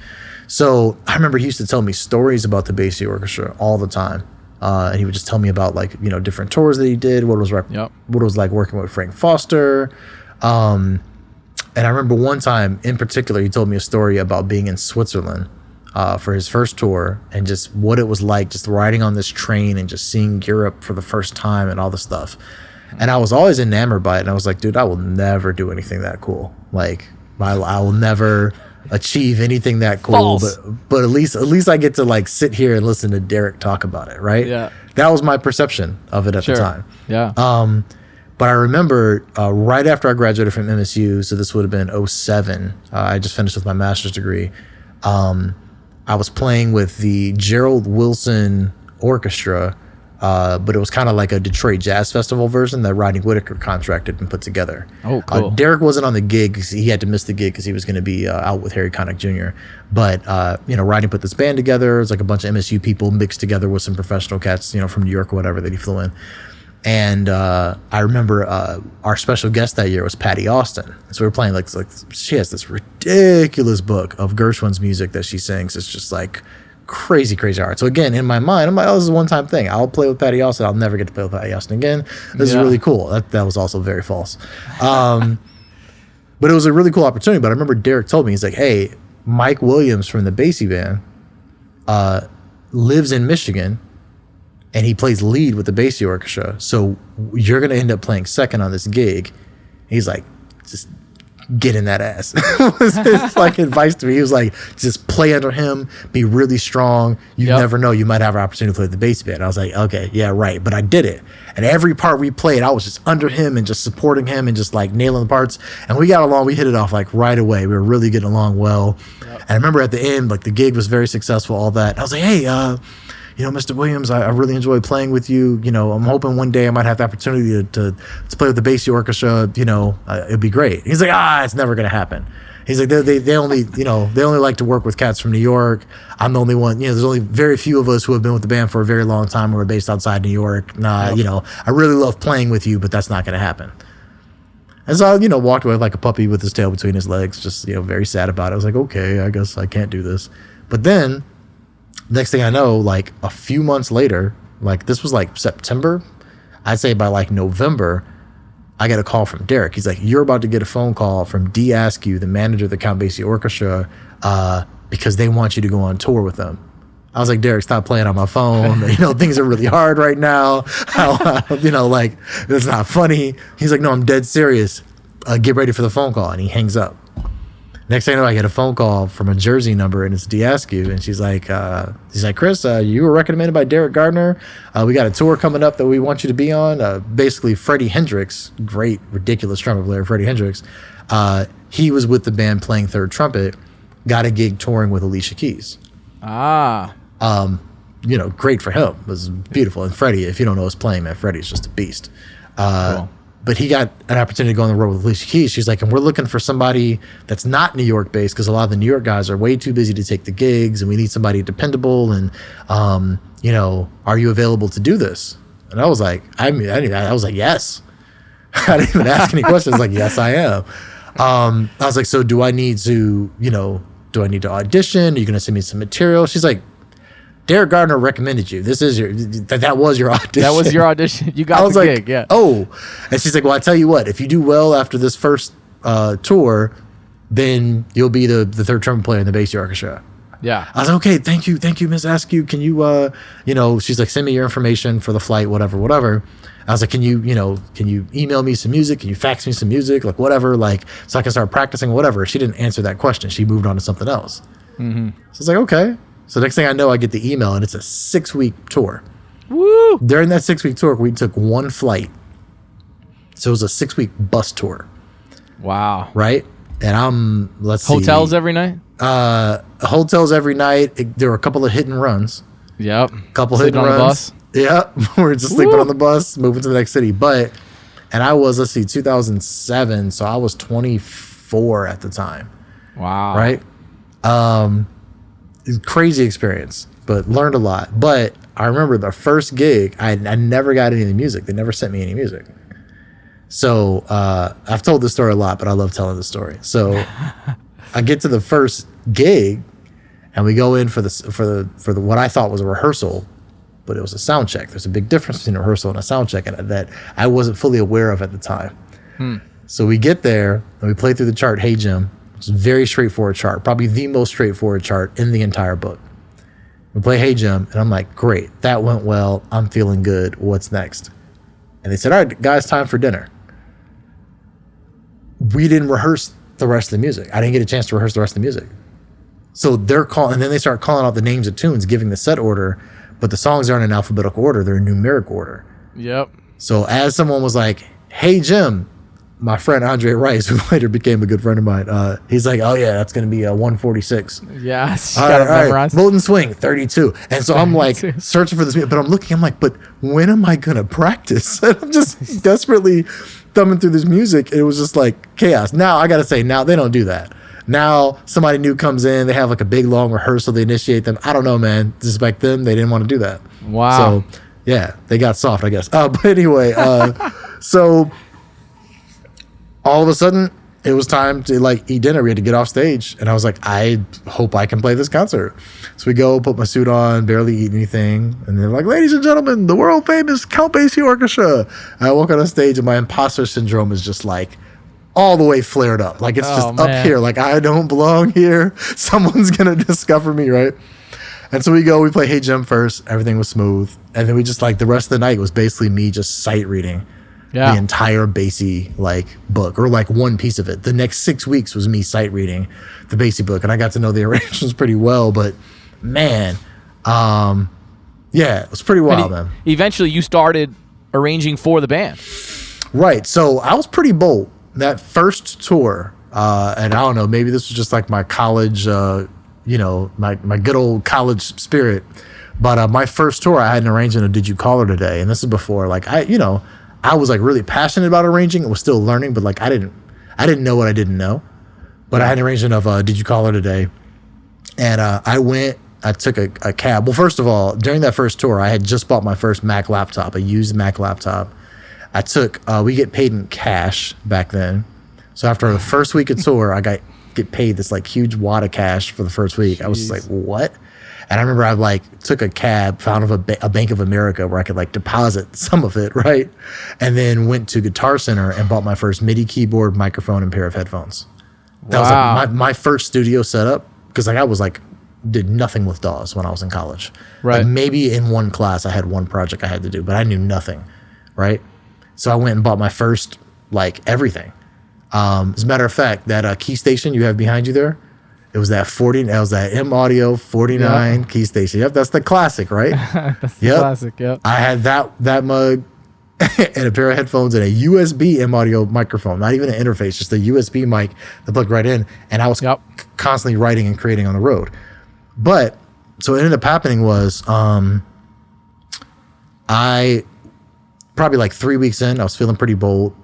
So I remember he used to tell me stories about the Basie Orchestra all the time. And he would just tell me about like, you know, different tours that he did, what it was like working with Frank Foster. And I remember one time in particular, he told me a story about being in Switzerland for his first tour, and just what it was like just riding on this train and just seeing Europe for the first time and all this stuff. And I was always enamored by it. And I was like, dude, I will never do anything that cool. Like I will never achieve anything that cool. False. But at least I get to like sit here and listen to Derek talk about it. Right. Yeah. That was my perception of it at the time. Yeah. But I remember right after I graduated from MSU, so this would have been 2007. I just finished with my master's degree. I was playing with the Gerald Wilson Orchestra, but it was kind of like a Detroit Jazz Festival version that Rodney Whitaker contracted and put together. Oh, cool. Derek wasn't on the gig because he had to miss the gig because he was going to be out with Harry Connick Jr. But, Rodney put this band together. It was like a bunch of MSU people mixed together with some professional cats, from New York or whatever that he flew in. And I remember our special guest that year was Patty Austin. So we were playing like she has this ridiculous book of Gershwin's music that she sings. It's just like crazy art. So again, in my mind, I'm like, oh, this is a one-time thing. I'll play with Patty Austin. I'll never get to play with Patty Austin again. This is really cool. That was also very false. But it was a really cool opportunity. But I remember Derek told me, he's like, hey, Mike Williams from the Basie band lives in Michigan, and he plays lead with the Basie Orchestra. So you're going to end up playing second on this gig. He's like, just get in that ass. was his like advice to me. He was like, just play under him, be really strong. You never know, you might have an opportunity to play with the Basie band. I was like, okay, yeah, right. But I did it. And every part we played, I was just under him and just supporting him and just like nailing the parts. And we got along. We hit it off like right away. We were really getting along well. And I remember at the end, like the gig was very successful, all that. And I was like, hey, Mr. Williams, I really enjoy playing with you. I'm hoping one day I might have the opportunity to play with the Basie Orchestra. It'd be great. He's like, it's never going to happen. He's like, they only like to work with cats from New York. I'm the only one. There's only very few of us who have been with the band for a very long time. We're based outside New York. I really love playing with you, but that's not going to happen. And so I, walked away like a puppy with his tail between his legs, just, very sad about it. I was like, okay, I guess I can't do this. But then next thing I know, like a few months later, like this was like September, I'd say by like November, I get a call from Derek. He's like, you're about to get a phone call from D. Askew, the manager of the Count Basie Orchestra, because they want you to go on tour with them. I was like, Derek, stop playing on my phone. Things are really hard right now. Like, it's not funny. He's like, no, I'm dead serious. Get ready for the phone call. And he hangs up. Next thing I know, I get a phone call from a Jersey number, and it's D. Askew, and she's like, Kris, you were recommended by Derek Gardner. We got a tour coming up that we want you to be on. Basically, Freddie Hendrix, great, ridiculous trumpet player, Freddie Hendrix, he was with the band playing third trumpet, got a gig touring with Alicia Keys. Great for him. It was beautiful. And Freddie, if you don't know his playing, man, Freddie's just a beast. Cool. But he got an opportunity to go on the road with Alicia Keys. She's like, and we're looking for somebody that's not New York based, because a lot of the New York guys are way too busy to take the gigs, and we need somebody dependable. And, are you available to do this? And I was like, I was like, yes. I didn't even ask any questions. Like, yes, I am. I was like, so do I need to audition? Are you going to send me some material? She's like, Derek Gardner recommended you. That was your audition. That was your audition. You got the gig, yeah. Oh. And she's like, well, I tell you what, if you do well after this first tour, then you'll be the third trumpet player in the Basie Orchestra. Yeah. I was like, okay, thank you, Miss Askew. Can you, she's like, send me your information for the flight, whatever. I was like, can you email me some music? Can you fax me some music? Like whatever, like, so I can start practicing, whatever. She didn't answer that question. She moved on to something else. Mm-hmm. So I was like, okay. So next thing I know, I get the email and it's a 6-week tour. Woo! During that 6-week tour, we took one flight. So it was a 6-week bus tour. Wow. Right? And let's see. Hotels every night? Hotels every night. There were a couple of hit and runs. Yep. Couple hit and runs. On the bus? Yeah. We're just sleeping on the bus, moving to the next city. And I was, 2007. So I was 24 at the time. Wow. Right? Crazy experience, but learned a lot. But I remember the first gig, I never got any of the music. They never sent me any music. So I've told this story a lot, but I love telling the story. So I get to the first gig, and we go in for the what I thought was a rehearsal, but it was a sound check. There's a big difference between a rehearsal and a sound check, and that I wasn't fully aware of at the time. So we get there and we play through the chart, Hey Jim. It's a very straightforward chart, probably the most straightforward chart in the entire book. We play Hey Jim, and I'm like, great, that went well. I'm feeling good. What's next? And they said, all right, guys, time for dinner. We didn't rehearse the rest of the music. I didn't get a chance to rehearse the rest of the music. So they're calling, and then they start calling out the names of tunes, giving the set order, but the songs aren't in alphabetical order. They're in numeric order. Yep. So as someone was like, Hey Jim, my friend Andre Rice, who later became a good friend of mine, he's like, oh yeah, that's going to be a 146. Yeah. All right. Molten Swing, 32. And so I'm like searching for this, but I'm looking, I'm like, but when am I going to practice? And I'm just desperately thumbing through this music. It was just like chaos. Now I got to say, now they don't do that. Now somebody new comes in, they have like a big long rehearsal, they initiate them. I don't know, man. Just back then, they didn't want to do that. Wow. So yeah, they got soft, I guess. But anyway, so all of a sudden it was time to like eat dinner. We had to get off stage, and I was like, I hope I can play this concert. So we go, put my suit on, barely eat anything, and they're like, ladies and gentlemen, the world famous Count Basie Orchestra. And I walk on stage, and my imposter syndrome is just like all the way flared up. Like it's just up here. Like I don't belong here. Someone's gonna discover me, right? And so we go, we play Hey Jim first. Everything was smooth, and then we just like the rest of the night was basically me just sight reading. The entire Basie like book, or like one piece of it. The next 6 weeks was me sight reading the Basie book, and I got to know the arrangements pretty well. But man, it was pretty wild, man. Eventually, you started arranging for the band, right? So I was pretty bold that first tour, and I don't know, maybe this was just like my college, my good old college spirit. But my first tour, I had an arrangement of "Did You Call Her Today," and this is before like I was like really passionate about arranging and was still learning, but like I didn't know what I didn't know. But I had an arrangement of Did You Call Her Today? And I took a cab. Well, first of all, during that first tour, I had just bought my first Mac laptop, a used Mac laptop. We get paid in cash back then. So after the first week of tour, I get paid this like huge wad of cash for the first week. I was just like, what? And I remember I like took a cab, found a Bank of America where I could like deposit some of it, right? And then went to Guitar Center and bought my first MIDI keyboard, microphone, and pair of headphones. That was like my first studio setup, because like I was like did nothing with DAWs when I was in college. Right. Like maybe in one class I had one project I had to do, but I knew nothing, right? So I went and bought my first like everything. As a matter of fact, that key station you have behind you there, it was that M Audio 49 key station. Yep, that's the classic, right? That's the classic, yep. I had that mug and a pair of headphones and a USB M Audio microphone, not even an interface, just a USB mic that plugged right in. And I was constantly writing and creating on the road. But so what ended up happening was I probably like 3 weeks in, I was feeling pretty bold.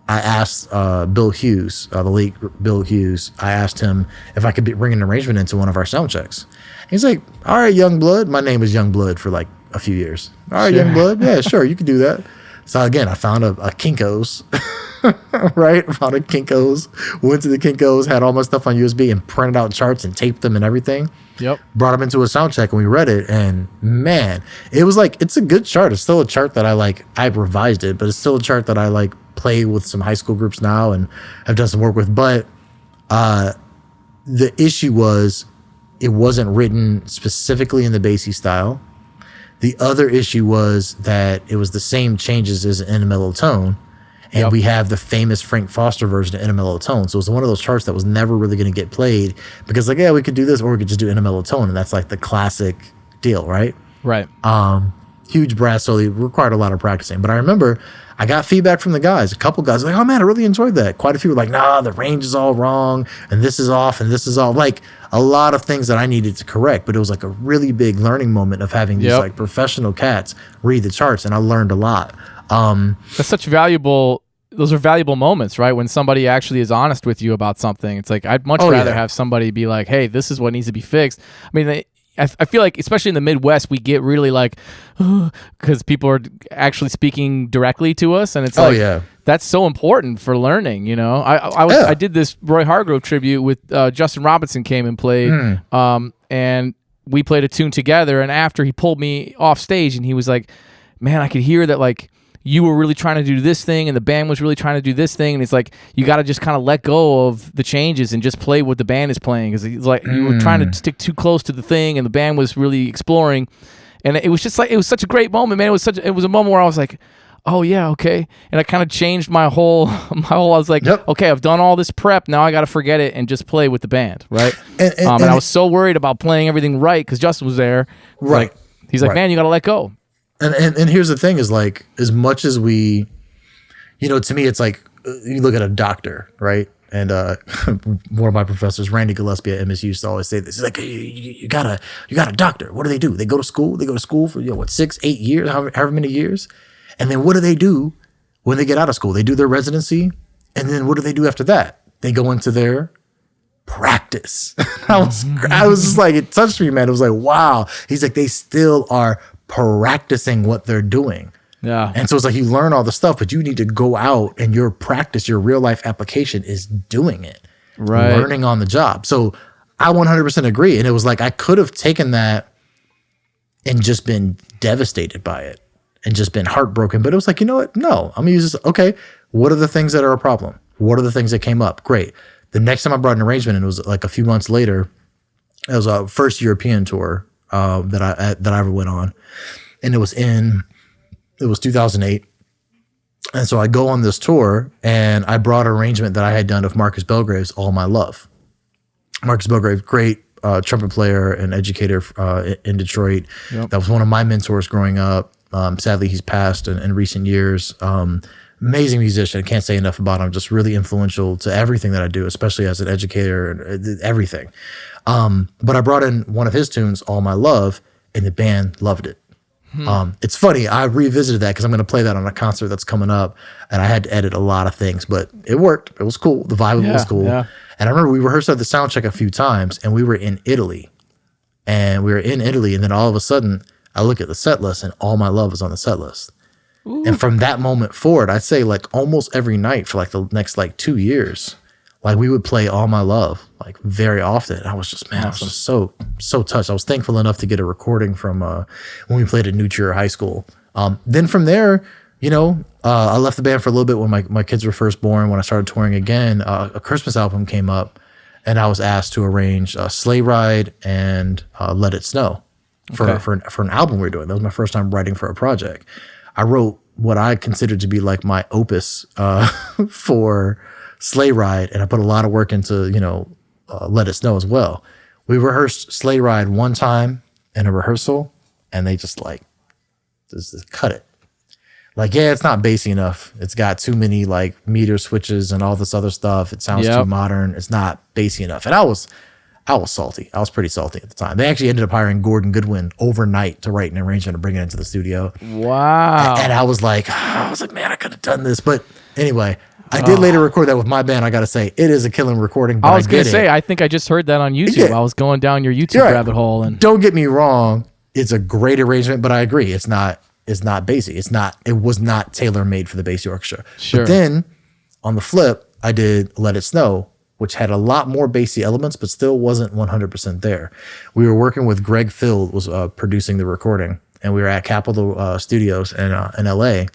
I asked Bill Hughes, the late Bill Hughes, I asked him if I could bring an arrangement into one of our sound checks. He's like, all right, Young Blood. My name was Young Blood for like a few years. All right, Young Blood. Yeah, sure, you can do that. So again, I found a Kinko's, right? Found a Kinko's, went to the Kinko's, had all my stuff on USB and printed out charts and taped them and everything. Yep. Brought them into a sound check and we read it, and man, it was like, it's a good chart. It's still a chart that I revised it, but it's still a chart that I like play with some high school groups now and have done some work with. But the issue was it wasn't written specifically in the Basie style. The other issue was that it was the same changes as in a mellow tone. And we have the famous Frank Foster version of In a Mellow Tone. So it's one of those charts that was never really going to get played because like, yeah, we could do this or we could just do In a Mellow Tone. And that's like the classic deal, right? Right. Huge brass solo, required a lot of practicing. But I remember I got feedback from the guys. A couple guys were like, oh man, I really enjoyed that. Quite a few were like, nah, the range is all wrong and this is off and this is all, like a lot of things that I needed to correct. But it was like a really big learning moment of having these like professional cats read the charts, and I learned a lot. That's such those are valuable moments, right? When somebody actually is honest with you about something. It's like, I'd much rather have somebody be like, hey, this is what needs to be fixed. I mean, I feel like, especially in the Midwest, we get really like, because people are actually speaking directly to us. And it's that's so important for learning, you know? I did this Roy Hargrove tribute with Justin Robinson came and played, and we played a tune together. And after he pulled me off stage and he was like, man, I could hear that like, you were really trying to do this thing and the band was really trying to do this thing. And it's like, you got to just kind of let go of the changes and just play what the band is playing. Because it's like you were trying to stick too close to the thing and the band was really exploring. And it was just like, it was such a great moment, man. It was a moment where I was like, oh yeah, okay. And I kind of changed my whole, I was like, okay, I've done all this prep. Now I got to forget it and just play with the band. Right. And I was so worried about playing everything right because Justin was there. Right. He's like, man, you got to let go. And here's the thing is like, as much as we, you know, to me, it's like, you look at a doctor, right? And one of my professors, Randy Gillespie at MSU, used to always say this. He's like, you got a doctor. What do? They go to school. They go to school for, 6, 8 years, however many years. And then what do they do when they get out of school? They do their residency. And then what do they do after that? They go into their practice. I was just like, it touched me, man. It was like, wow. He's like, they still are practicing what they're doing. Yeah. And so it's like you learn all the stuff, but you need to go out and your practice, your real life application is doing it. Right. Learning on the job. So I 100% agree. And it was like, I could have taken that and just been devastated by it and just been heartbroken. But it was like, you know what? No, I'm going to use this. Okay. What are the things that are a problem? What are the things that came up? Great. The next time I brought an arrangement, and it was like a few months later, it was a first European tour that I ever went on. And it was 2008. And so I go on this tour and I brought an arrangement that I had done of Marcus Belgrave's All My Love. Marcus Belgrave, great trumpet player and educator in Detroit. Yep. That was one of my mentors growing up. Sadly, he's passed in recent years. Amazing musician. I can't say enough about him. Just really influential to everything that I do, especially as an educator and everything. But I brought in one of his tunes, All My Love, and the band loved it. It's funny. I revisited that because I'm going to play that on a concert that's coming up, and I had to edit a lot of things, but it worked. It was cool. The vibe was cool. Yeah. And I remember we rehearsed at the sound check a few times, and we were in Italy. And then all of a sudden, I look at the set list, and All My Love is on the set list. Ooh. And from that moment forward, I'd say like almost every night for like the next like 2 years, like we would play All My Love like very often. I was just, man, awesome. I was just so touched. I was thankful enough to get a recording from when we played at New Trier High School. Then from there, I left the band for a little bit when my kids were first born. When I started touring again, a Christmas album came up, and I was asked to arrange Sleigh Ride and Let It Snow for an album we were doing. That was my first time writing for a project. I wrote what I considered to be like my opus for Sleigh Ride, and I put a lot of work into, Let It Snow as well. We rehearsed Sleigh Ride one time in a rehearsal, and they just like, just cut it. Like, yeah, it's not bassy enough. It's got too many like meter switches and all this other stuff. It sounds too modern. It's not bassy enough. And I was salty. I was pretty salty at the time. They actually ended up hiring Gordon Goodwin overnight to write an arrangement and bring it into the studio. Wow. And I was like, man, I could have done this. But anyway, I did later record that with my band. I got to say, it is a killing recording. But I was going to say, I think I just heard that on YouTube. Yeah. I was going down your YouTube rabbit hole. And don't get me wrong. It's a great arrangement, but I agree. It's not bassy. It was not tailor-made for the Basie Orchestra. Sure. But then on the flip, I did Let It Snow, which had a lot more bassy elements, but still wasn't 100% there. We were working with Greg Field, was producing the recording, and we were at Capitol Studios in LA.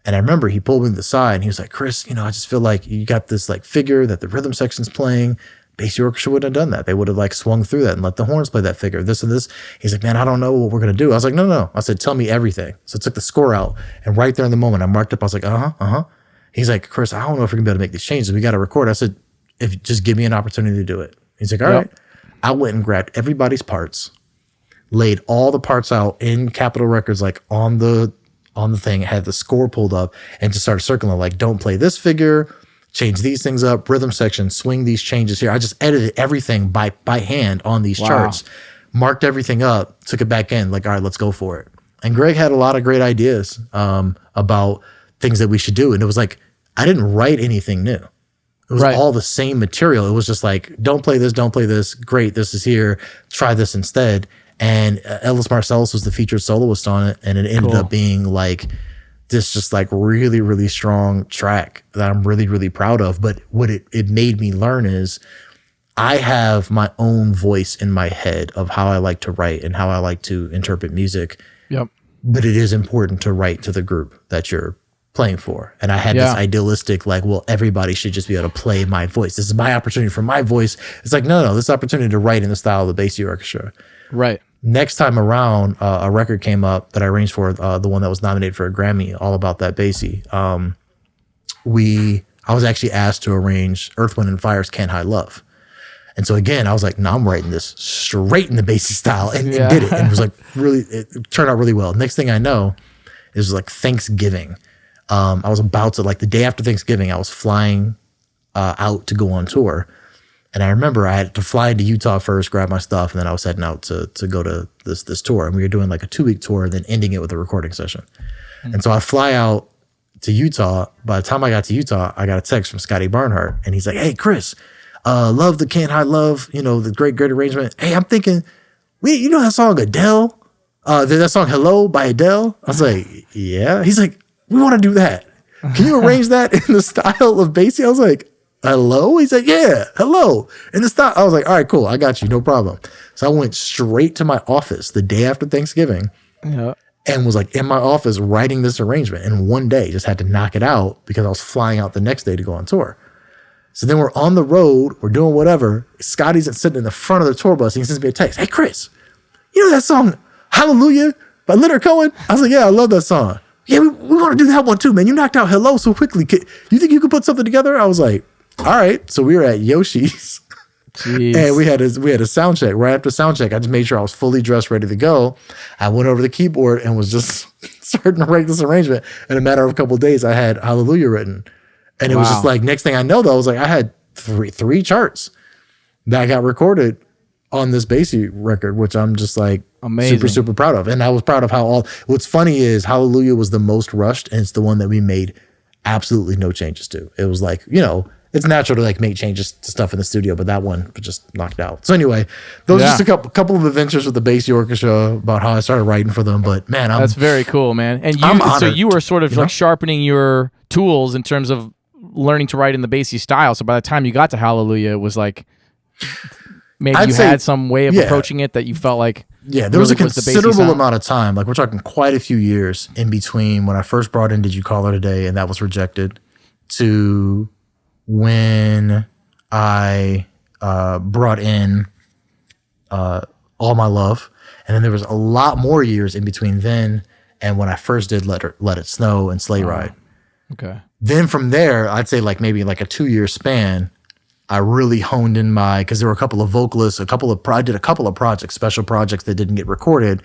And I remember he pulled me to the side and he was like, Kris, I just feel like you got this like figure that the rhythm section's playing, Basie Orchestra wouldn't have done that. They would have like swung through that and let the horns play that figure, this and this. He's like, man, I don't know what we're going to do. I was like, no. I said, tell me everything. So I took the score out, and right there in the moment I marked up. I was like, He's like, Kris, I don't know if we're going to be able to make these changes. We got to record. I said, if just give me an opportunity to do it. He's like, all right. I went and grabbed everybody's parts, laid all the parts out in Capitol Records, like on the thing, had the score pulled up, and just started circling, like, don't play this figure, change these things up, rhythm section, swing these changes here. I just edited everything by hand on these charts, marked everything up, took it back in, like, all right, let's go for it. And Greg had a lot of great ideas about things that we should do. And it was like, I didn't write anything new. It was all the same material. It was just like, don't play this. Great, this is here. Try this instead. And Ellis Marsalis was the featured soloist on it. And it ended up being like this just like really, really strong track that I'm really, really proud of. But what it made me learn is I have my own voice in my head of how I like to write and how I like to interpret music. Yep. But it is important to write to the group that you're playing for. And I had this idealistic, like, well, everybody should just be able to play my voice. This is my opportunity for my voice. It's like, no, this opportunity to write in the style of the Basie Orchestra. Right. Next time around, a record came up that I arranged for, the one that was nominated for a Grammy, all about that Basie. I was actually asked to arrange Earth, Wind & Fire's Can't Hide Love. And so again, I was like, no, I'm writing this straight in the Basie style, and did it. And it was like it turned out really well. Next thing I know, it was like Thanksgiving. I was about to, like, the day after Thanksgiving, I was flying out to go on tour. And I remember I had to fly into Utah first, grab my stuff, and then I was heading out to go to this tour. And we were doing like a 2-week tour, and then ending it with a recording session. Mm-hmm. And so I fly out to Utah. By the time I got to Utah, I got a text from Scotty Barnhart, and he's like, hey, Kris, love the Can't Hide Love, the great arrangement. Hey, I'm thinking, you know that song Adele? That song Hello by Adele? I was like, yeah. He's like, we want to do that. Can you arrange that in the style of Basie? I was like, hello? He's like, yeah, hello. In the style. I was like, all right, cool. I got you. No problem. So I went straight to my office the day after Thanksgiving and was like in my office writing this arrangement. And one day just had to knock it out because I was flying out the next day to go on tour. So then we're on the road. We're doing whatever. Scotty's sitting in the front of the tour bus and he sends me a text. Hey, Kris, you know that song Hallelujah by Leonard Cohen? I was like, yeah, I love that song. Yeah, we want to do that one too, man. You knocked out Hello so quickly. You think you could put something together? I was like, all right. So we were at Yoshi's. Jeez. And we had a sound check. Right after sound check, I just made sure I was fully dressed, ready to go. I went over to the keyboard and was just starting to write this arrangement. In a matter of a couple of days, I had Hallelujah written. And it was just like, next thing I know, though, I was like, I had three charts that got recorded on this Basie record, which I'm just like amazing, super proud of. And I was proud of how what's funny is Hallelujah was the most rushed, and it's the one that we made absolutely no changes to. It was like, it's natural to like make changes to stuff in the studio, but that one was just knocked out. So anyway, those are just a couple of adventures with the Basie Orchestra about how I started writing for them. But man, that's very cool, man. And you were sort of like sharpening your tools in terms of learning to write in the Basie style. So by the time you got to Hallelujah, it was like maybe you had some way of approaching it that you felt like there was a considerable amount of time. Like we're talking quite a few years in between when I first brought in Did You Call Her Today and that was rejected to when I brought in All My Love. And then there was a lot more years in between then and when I first did Let It Snow and Sleigh Ride. Okay. Then from there, I'd say like maybe like a 2-year span, I really honed in because there were a couple of vocalists, I did a couple of projects, special projects that didn't get recorded.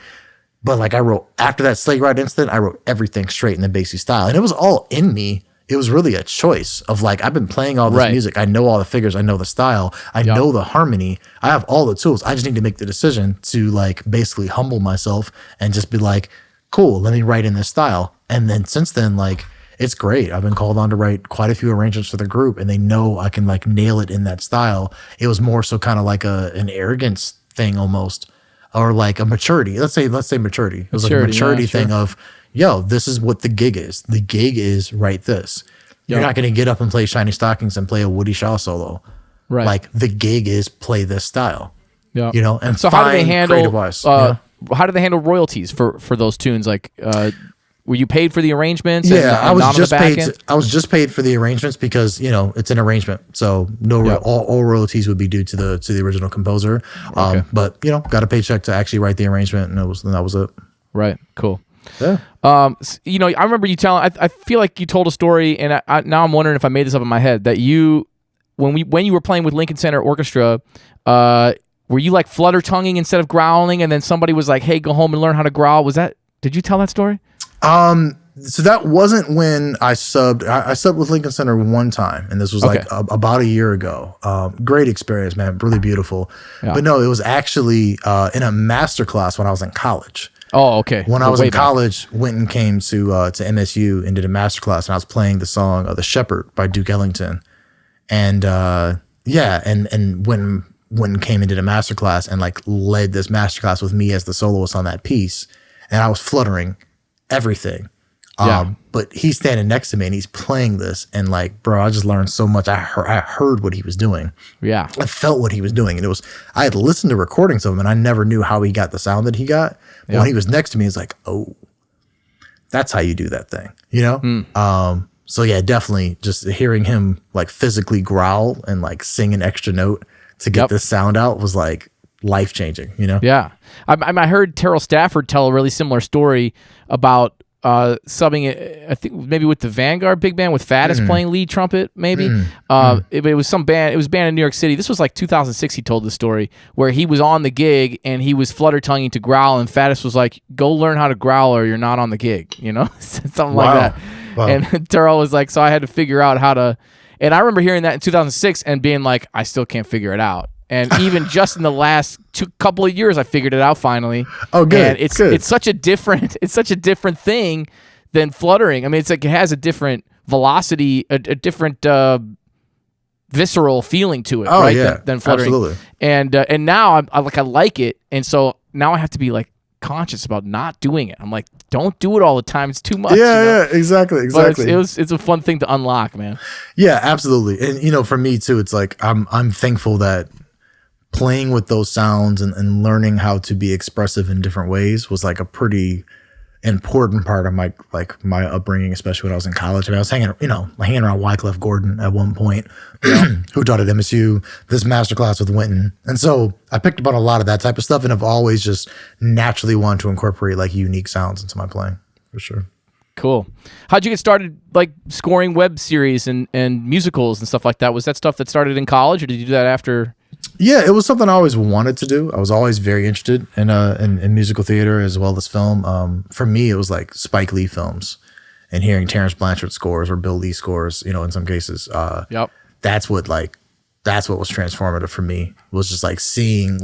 But like I wrote, after that Sleigh Ride incident, I wrote everything straight in the Basie style. And it was all in me. It was really a choice of like, I've been playing all this music. I know all the figures. I know the style. I know the harmony. I have all the tools. I just need to make the decision to like basically humble myself and just be like, cool, let me write in this style. And then since then, like, it's great. I've been called on to write quite a few arrangements for the group and they know I can like nail it in that style. It was more so kind of like an arrogance thing almost, or like a maturity. Let's say maturity. It was like a maturity thing of, this is what the gig is. The gig is write this. You're not going to get up and play Shiny Stockings and play a Woody Shaw solo. Right. Like the gig is play this style. Yeah. And so how do they handle royalties for those tunes? Like, were you paid for the arrangements? Yeah, and not on the back end? I was just paid for the arrangements because it's an arrangement, so all royalties would be due to the original composer. But got a paycheck to actually write the arrangement, and that was it. Right. Cool. Yeah. I remember you telling. I feel like you told a story, and now I'm wondering if I made this up in my head that when you were playing with Lincoln Center Orchestra, were you like flutter tonguing instead of growling, and then somebody was like, "Hey, go home and learn how to growl." Did you tell that story? So that wasn't when I subbed. I subbed with Lincoln Center one time, and this was like about a year ago. Great experience, man. Really beautiful. Yeah. But no, it was actually in a master class when I was in college. Oh, okay. When I was in college, Winton came to MSU and did a master class, and I was playing the song "The Shepherd" by Duke Ellington, and and when Winton came and did a master class and like led this master class with me as the soloist on that piece, and I was fluttering everything. But he's standing next to me and he's playing this, and like, bro, I just learned so much. I heard what he was doing. Yeah. I felt what he was doing. And I had listened to recordings of him and I never knew how he got the sound that he got. But when he was next to me, it's like, oh, that's how you do that thing, So yeah, definitely just hearing him like physically growl and like sing an extra note to get this sound out was like life-changing, Yeah. I heard Terrell Stafford tell a really similar story about subbing, I think maybe with the Vanguard Big Band with Faddis playing lead trumpet, maybe. It was some band. It was a band in New York City. This was like 2006. He told the story where he was on the gig and he was flutter tonguing to growl, and Faddis was like, "Go learn how to growl or you're not on the gig," something like that. Wow. And Terrell was like, "So I had to figure out how to." And I remember hearing that in 2006 and being like, "I still can't figure it out." And even just in the last couple of years, I figured it out finally. Oh, good. And it's such a different thing than fluttering. I mean, it's like it has a different velocity, a different visceral feeling to it, right? Yeah, than fluttering. Absolutely. And now I like it, and so now I have to be like conscious about not doing it. I'm like, don't do it all the time. It's too much. Yeah, exactly. But it's a fun thing to unlock, man. Yeah, absolutely. And for me too, it's like I'm thankful that playing with those sounds and learning how to be expressive in different ways was like a pretty important part of my upbringing, especially when I was in college. I mean, I was hanging around Wyclef Gordon at one point, who taught at MSU, this masterclass with Winton. And so I picked up on a lot of that type of stuff, and I've always just naturally wanted to incorporate like unique sounds into my playing, for sure. Cool. How'd you get started like scoring web series and musicals and stuff like that? Was that stuff that started in college, or did you do that after? Yeah, it was something I always wanted to do. I was always very interested in musical theater as well as film. For me, it was like Spike Lee films and hearing Terrence Blanchard scores or Bill Lee scores, in some cases. That's what was transformative for me, was just like seeing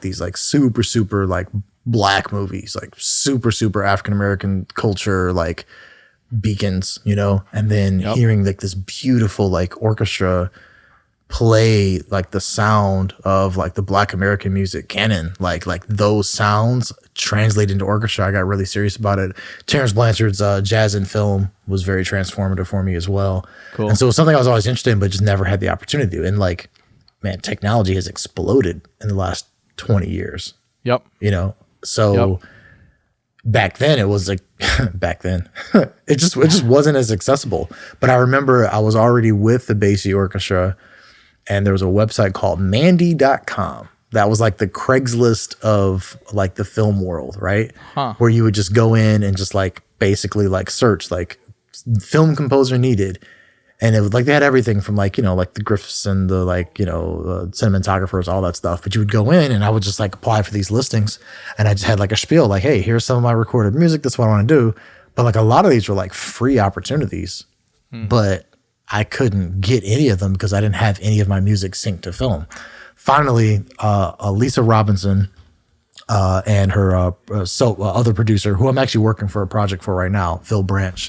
these like super, super like black movies, like super, super African-American culture, like beacons, and then hearing like this beautiful like orchestra play like the sound of like the Black American music canon, like those sounds translate into orchestra. I got really serious about it. Terrence Blanchard's jazz and film was very transformative for me as well. Cool. And so it was something I was always interested in, but just never had the opportunity to. And like, man, technology has exploded in the last 20 years. Yep. So back then it was like it just wasn't as accessible. But I remember I was already with the Basie Orchestra, and there was a website called Mandy.com that was like the Craigslist of like the film world, right? Where you would just go in and just like basically like search like film composer needed. And it was like they had everything from like, like the Griffs and the like, cinematographers, all that stuff. But you would go in and I would just like apply for these listings. And I just had like a spiel like, hey, here's some of my recorded music. That's what I want to do. But like a lot of these were like free opportunities. But I couldn't get any of them because I didn't have any of my music synced to film. Finally, Lisa Robinson and her other producer, who I'm actually working for a project for right now, Phil Branch,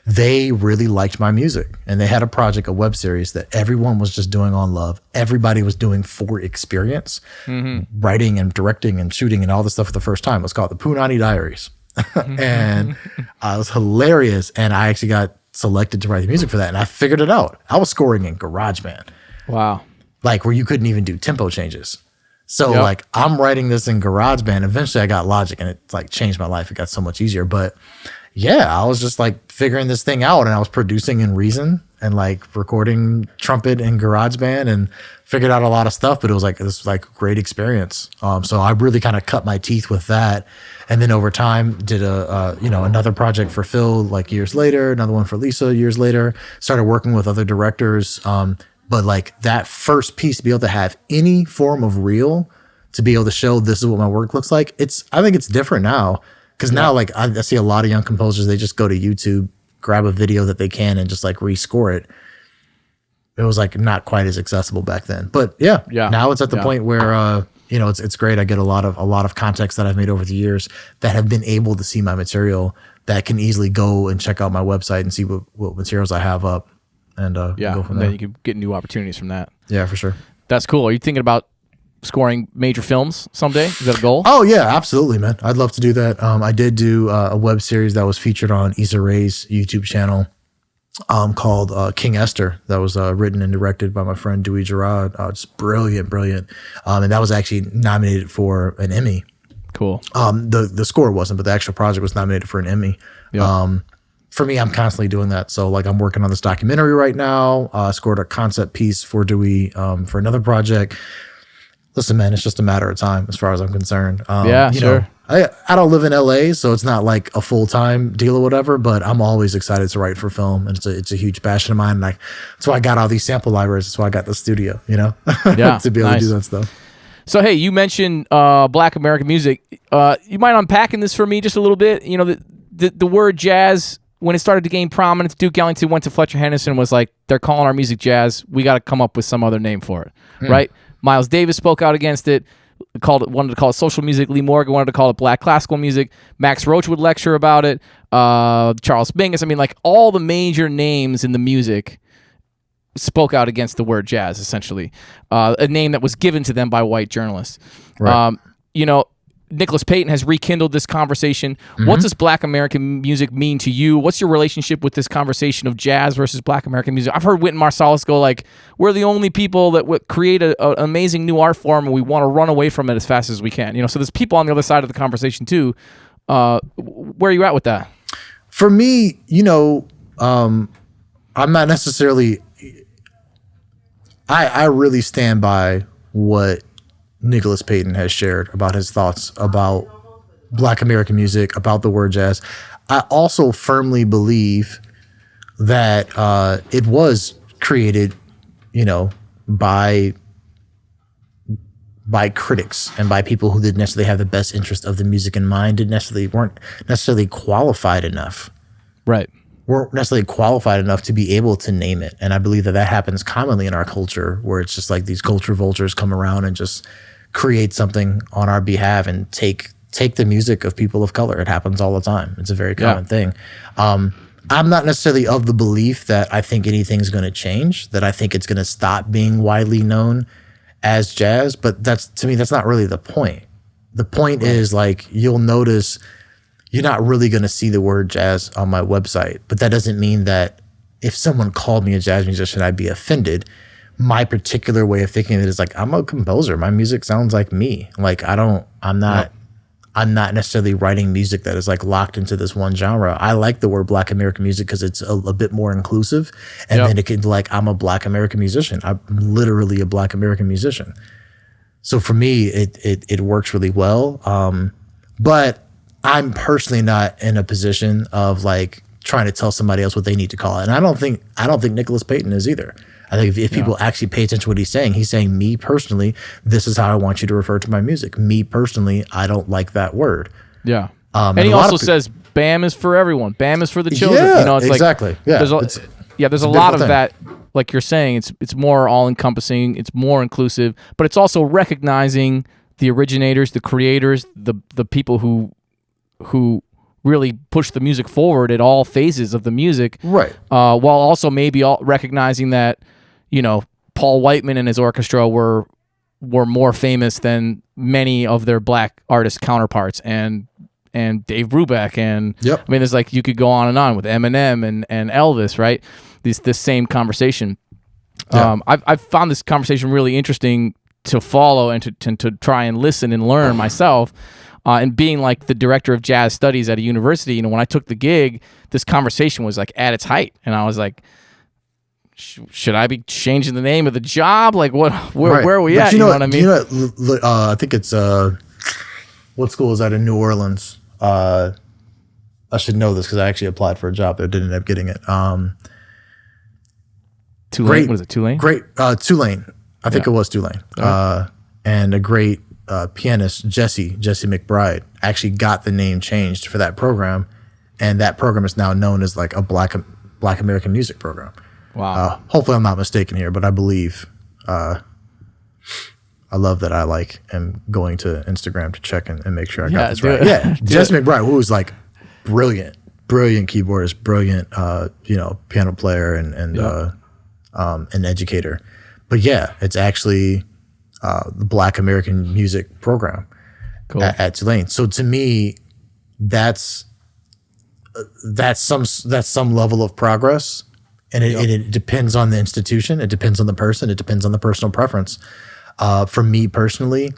they really liked my music. And they had a project, a web series that everyone was just doing on love. Everybody was doing for experience, writing and directing and shooting and all this stuff for the first time. It was called the Punani Diaries. And it was hilarious. And I actually got selected to write the music for that, and I figured it out. I was scoring in GarageBand. Wow. Like where you couldn't even do tempo changes. So like I'm writing this in GarageBand. Eventually I got Logic, and it like changed my life. It got so much easier. But yeah, I was just like figuring this thing out, and I was producing in Reason and like recording Trumpet in GarageBand and figured out a lot of stuff, but it was like this like great experience. So I really kind of cut my teeth with that. And then over time did another project for Phil like years later, another one for Lisa years later, started working with other directors. But like that first piece to be able to have any form of reel to be able to show this is what my work looks like. I think it's different now. Because now, like, I see a lot of young composers, they just go to YouTube, grab a video that they can, and just, like, rescore it. It was, like, not quite as accessible back then. But, yeah. Now it's at the point where, it's great. I get a lot of contacts that I've made over the years that have been able to see my material that can easily go and check out my website and see what materials I have up and go from there. Then you can get new opportunities from that. Yeah, for sure. That's cool. Are you thinking about scoring major films someday? Is that a goal? Oh yeah, absolutely, man. I'd love to do that. I did do a web series that was featured on Issa Rae's YouTube channel called King Esther. That was written and directed by my friend Dewey Gerard. Just brilliant. And that was actually nominated for an Emmy. Cool. The score wasn't, but the actual project was nominated for an Emmy. Yeah. For me, I'm constantly doing that. So like I'm working on this documentary right now. Scored a concept piece for Dewey for another project. Listen, man, it's just a matter of time as far as I'm concerned. Sure. I don't live in LA, so it's not like a full-time deal or whatever, but I'm always excited to write for film. And it's a huge passion of mine. Like, that's why I got all these sample libraries. That's why I got the studio, Yeah, to be able to do that stuff. So, hey, you mentioned Black American music. You mind unpacking this for me just a little bit? The word jazz, when it started to gain prominence, Duke Ellington went to Fletcher Henderson and was like, they're calling our music jazz. We got to come up with some other name for it, right? Miles Davis spoke out against it, wanted to call it social music. Lee Morgan wanted to call it black classical music. Max Roach would lecture about it. Charles Mingus. I mean, like all the major names in the music spoke out against the word jazz, essentially. A name that was given to them by white journalists. Right. Nicholas Payton has rekindled this conversation. Mm-hmm. What does Black American music mean to you? What's your relationship with this conversation of jazz versus Black American music? I've heard Wynton Marsalis go like, we're the only people that would create an amazing new art form and we want to run away from it as fast as we can. So there's people on the other side of the conversation too. Where are you at with that? For me, I'm not necessarily, I really stand by what Nicholas Payton has shared about his thoughts about Black American music, about the word jazz. I also firmly believe that it was created, by critics and by people who didn't necessarily have the best interest of the music in mind, weren't necessarily qualified enough. Right. Weren't necessarily qualified enough to be able to name it. And I believe that happens commonly in our culture, where it's just like these culture vultures come around and just create something on our behalf and take the music of people of color. It happens all the time. It's a very common thing. I'm not necessarily of the belief that I think anything's going to change, that I think it's going to stop being widely known as jazz, but to me, that's not really the point. The point is, like, you'll notice you're not really going to see the word jazz on my website, but that doesn't mean that if someone called me a jazz musician, I'd be offended. My particular way of thinking of it is like, I'm a composer. My music sounds like me. Like, I'm not necessarily writing music that is like locked into this one genre. I like the word Black American music because it's a bit more inclusive. And then it could like, I'm a Black American musician. I'm literally a Black American musician. So for me, it works really well. But I'm personally not in a position of like trying to tell somebody else what they need to call it. And I don't think Nicholas Payton is either. I think if people actually pay attention to what he's saying, me personally, this is how I want you to refer to my music. Me personally, I don't like that word. Yeah. And he also says BAM is for everyone. BAM is for the children. Yeah, it's exactly. Like, there's a lot of that. Like you're saying, it's more all-encompassing. It's more inclusive. But it's also recognizing the originators, the creators, the people who really push the music forward at all phases of the music. Right. While also maybe recognizing that, Paul Whiteman and his orchestra were more famous than many of their black artist counterparts and Dave Brubeck and I mean, there's like, you could go on with Eminem and Elvis, right? This same conversation. I've found this conversation really interesting to follow and to try and listen and learn myself. And being like the director of jazz studies at a university, you know, when I took the gig, this conversation was like at its height, and I was like, should I be changing the name of the job? Like, where are we at? You know what I mean? I think it's what school is that in New Orleans? I should know this because I actually applied for a job there, didn't end up getting it. Tulane? What is it? Tulane? Great, Tulane. I think it was Tulane. And a great pianist, Jesse McBride, actually got the name changed for that program, and that program is now known as like a Black American music program. Wow. Hopefully I'm not mistaken here, but I believe. I love that I am going to Instagram to check and make sure I got this right. Yeah, Jesse McBride, who was like brilliant keyboardist, brilliant piano player and an educator. But yeah, it's actually the Black American music program at Tulane. So to me, that's some level of progress, and it depends on the institution, it depends on the person, it depends on the personal preference. For me personally,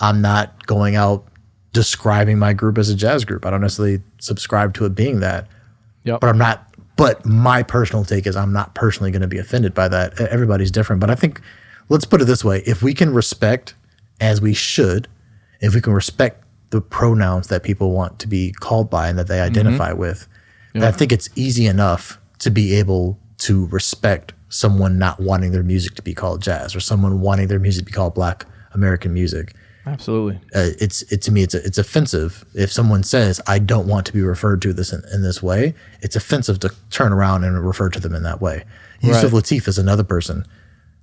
I'm not going out describing my group as a jazz group. I don't necessarily subscribe to it being that. Yep. But my personal take is I'm not personally going to be offended by that. Everybody's different. But I think, let's put it this way. If we can respect, as we should, if we can respect the pronouns that people want to be called by and that they identify with, then I think it's easy enough to be able to respect someone not wanting their music to be called jazz or someone wanting their music to be called Black American music. Absolutely. To me, it's offensive if someone says, I don't want to be referred to in this way. It's offensive to turn around and refer to them in that way. Yusuf Lateef is another person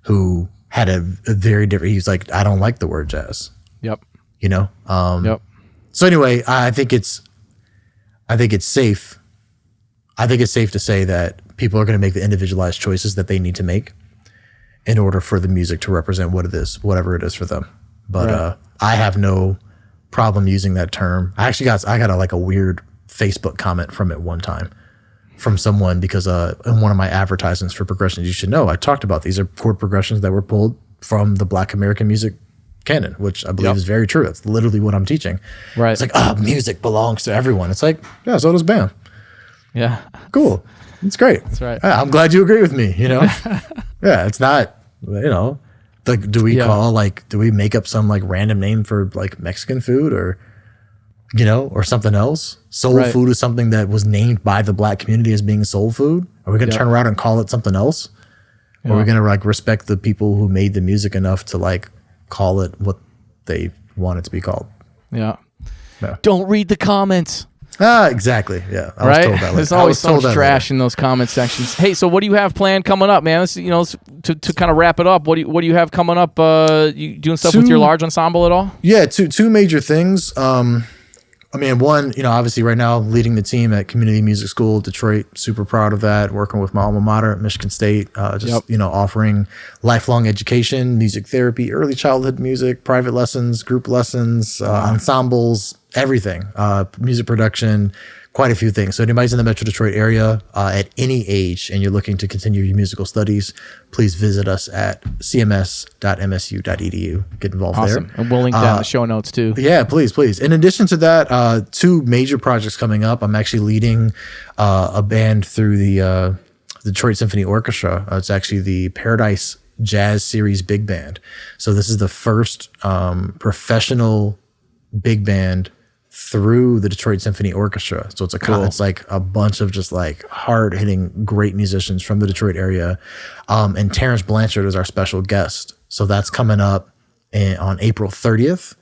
who had a very different, he's like, I don't like the word jazz. Yep. You know? Yep. So anyway, I think it's safe. I think it's safe to say that people are going to make the individualized choices that they need to make in order for the music to represent whatever it is for them. But I have no problem using that term. I got a weird Facebook comment from it one time from someone because in one of my advertisements for Progressions You Should Know, I talked about these are chord progressions that were pulled from the Black American music canon, which I believe is very true. That's literally what I'm teaching. Right. It's like, music belongs to everyone. It's like, yeah, so does BAM. Yeah. Cool. It's great. That's right. I'm glad you agree with me, you know? Yeah, it's not, like, do we make up some like random name for like Mexican food or something else? Soul food is something that was named by the Black community as being soul food. Are we going to turn around and call it something else? Or are we going to like respect the people who made the music enough to like call it what they want it to be called? Yeah. Don't read the comments. Exactly. Yeah. I was told that. There's always so much trash in those comment sections. Hey, so what do you have planned coming up, man? To kind of wrap it up, what do you have coming up? You doing stuff with your large ensemble at all? Yeah, two major things. One, obviously right now leading the team at Community Music School, Detroit, super proud of that. Working with my alma mater at Michigan State, offering lifelong education, music therapy, early childhood music, private lessons, group lessons, ensembles, everything, music production, quite a few things. So anybody's in the Metro Detroit area at any age and you're looking to continue your musical studies, please visit us at cms.msu.edu. Get involved there. And we'll link down the show notes too. Yeah, please. In addition to that, two major projects coming up. I'm actually leading a band through the Detroit Symphony Orchestra. It's actually the Paradise Jazz Series Big Band. So this is the first professional big band through the Detroit Symphony Orchestra. So it's like a bunch of just like hard hitting great musicians from the Detroit area. And Terrence Blanchard is our special guest. So that's coming up on April 30th.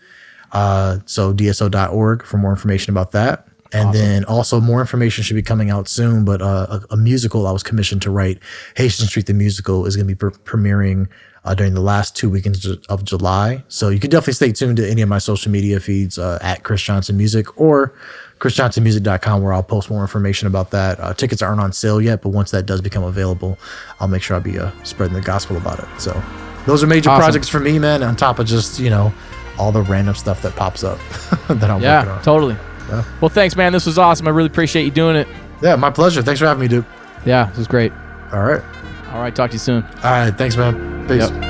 So dso.org for more information about that. And then also more information should be coming out soon, but a musical I was commissioned to write, Haitian Street the Musical, is going to be premiering during the last 2 weekends of July. So you can definitely stay tuned to any of my social media feeds at Kris Johnson Music or KrisJohnsonMusic.com, where I'll post more information about that. Tickets aren't on sale yet, but once that does become available, I'll make sure I'll be spreading the gospel about it. So those are major projects for me, man, on top of just, all the random stuff that pops up that I'm working on. Totally. Yeah. Well, thanks, man. This was awesome. I really appreciate you doing it. Yeah, my pleasure. Thanks for having me, dude. Yeah, this was great. All right. Talk to you soon. All right. Thanks, man. Peace. Yep.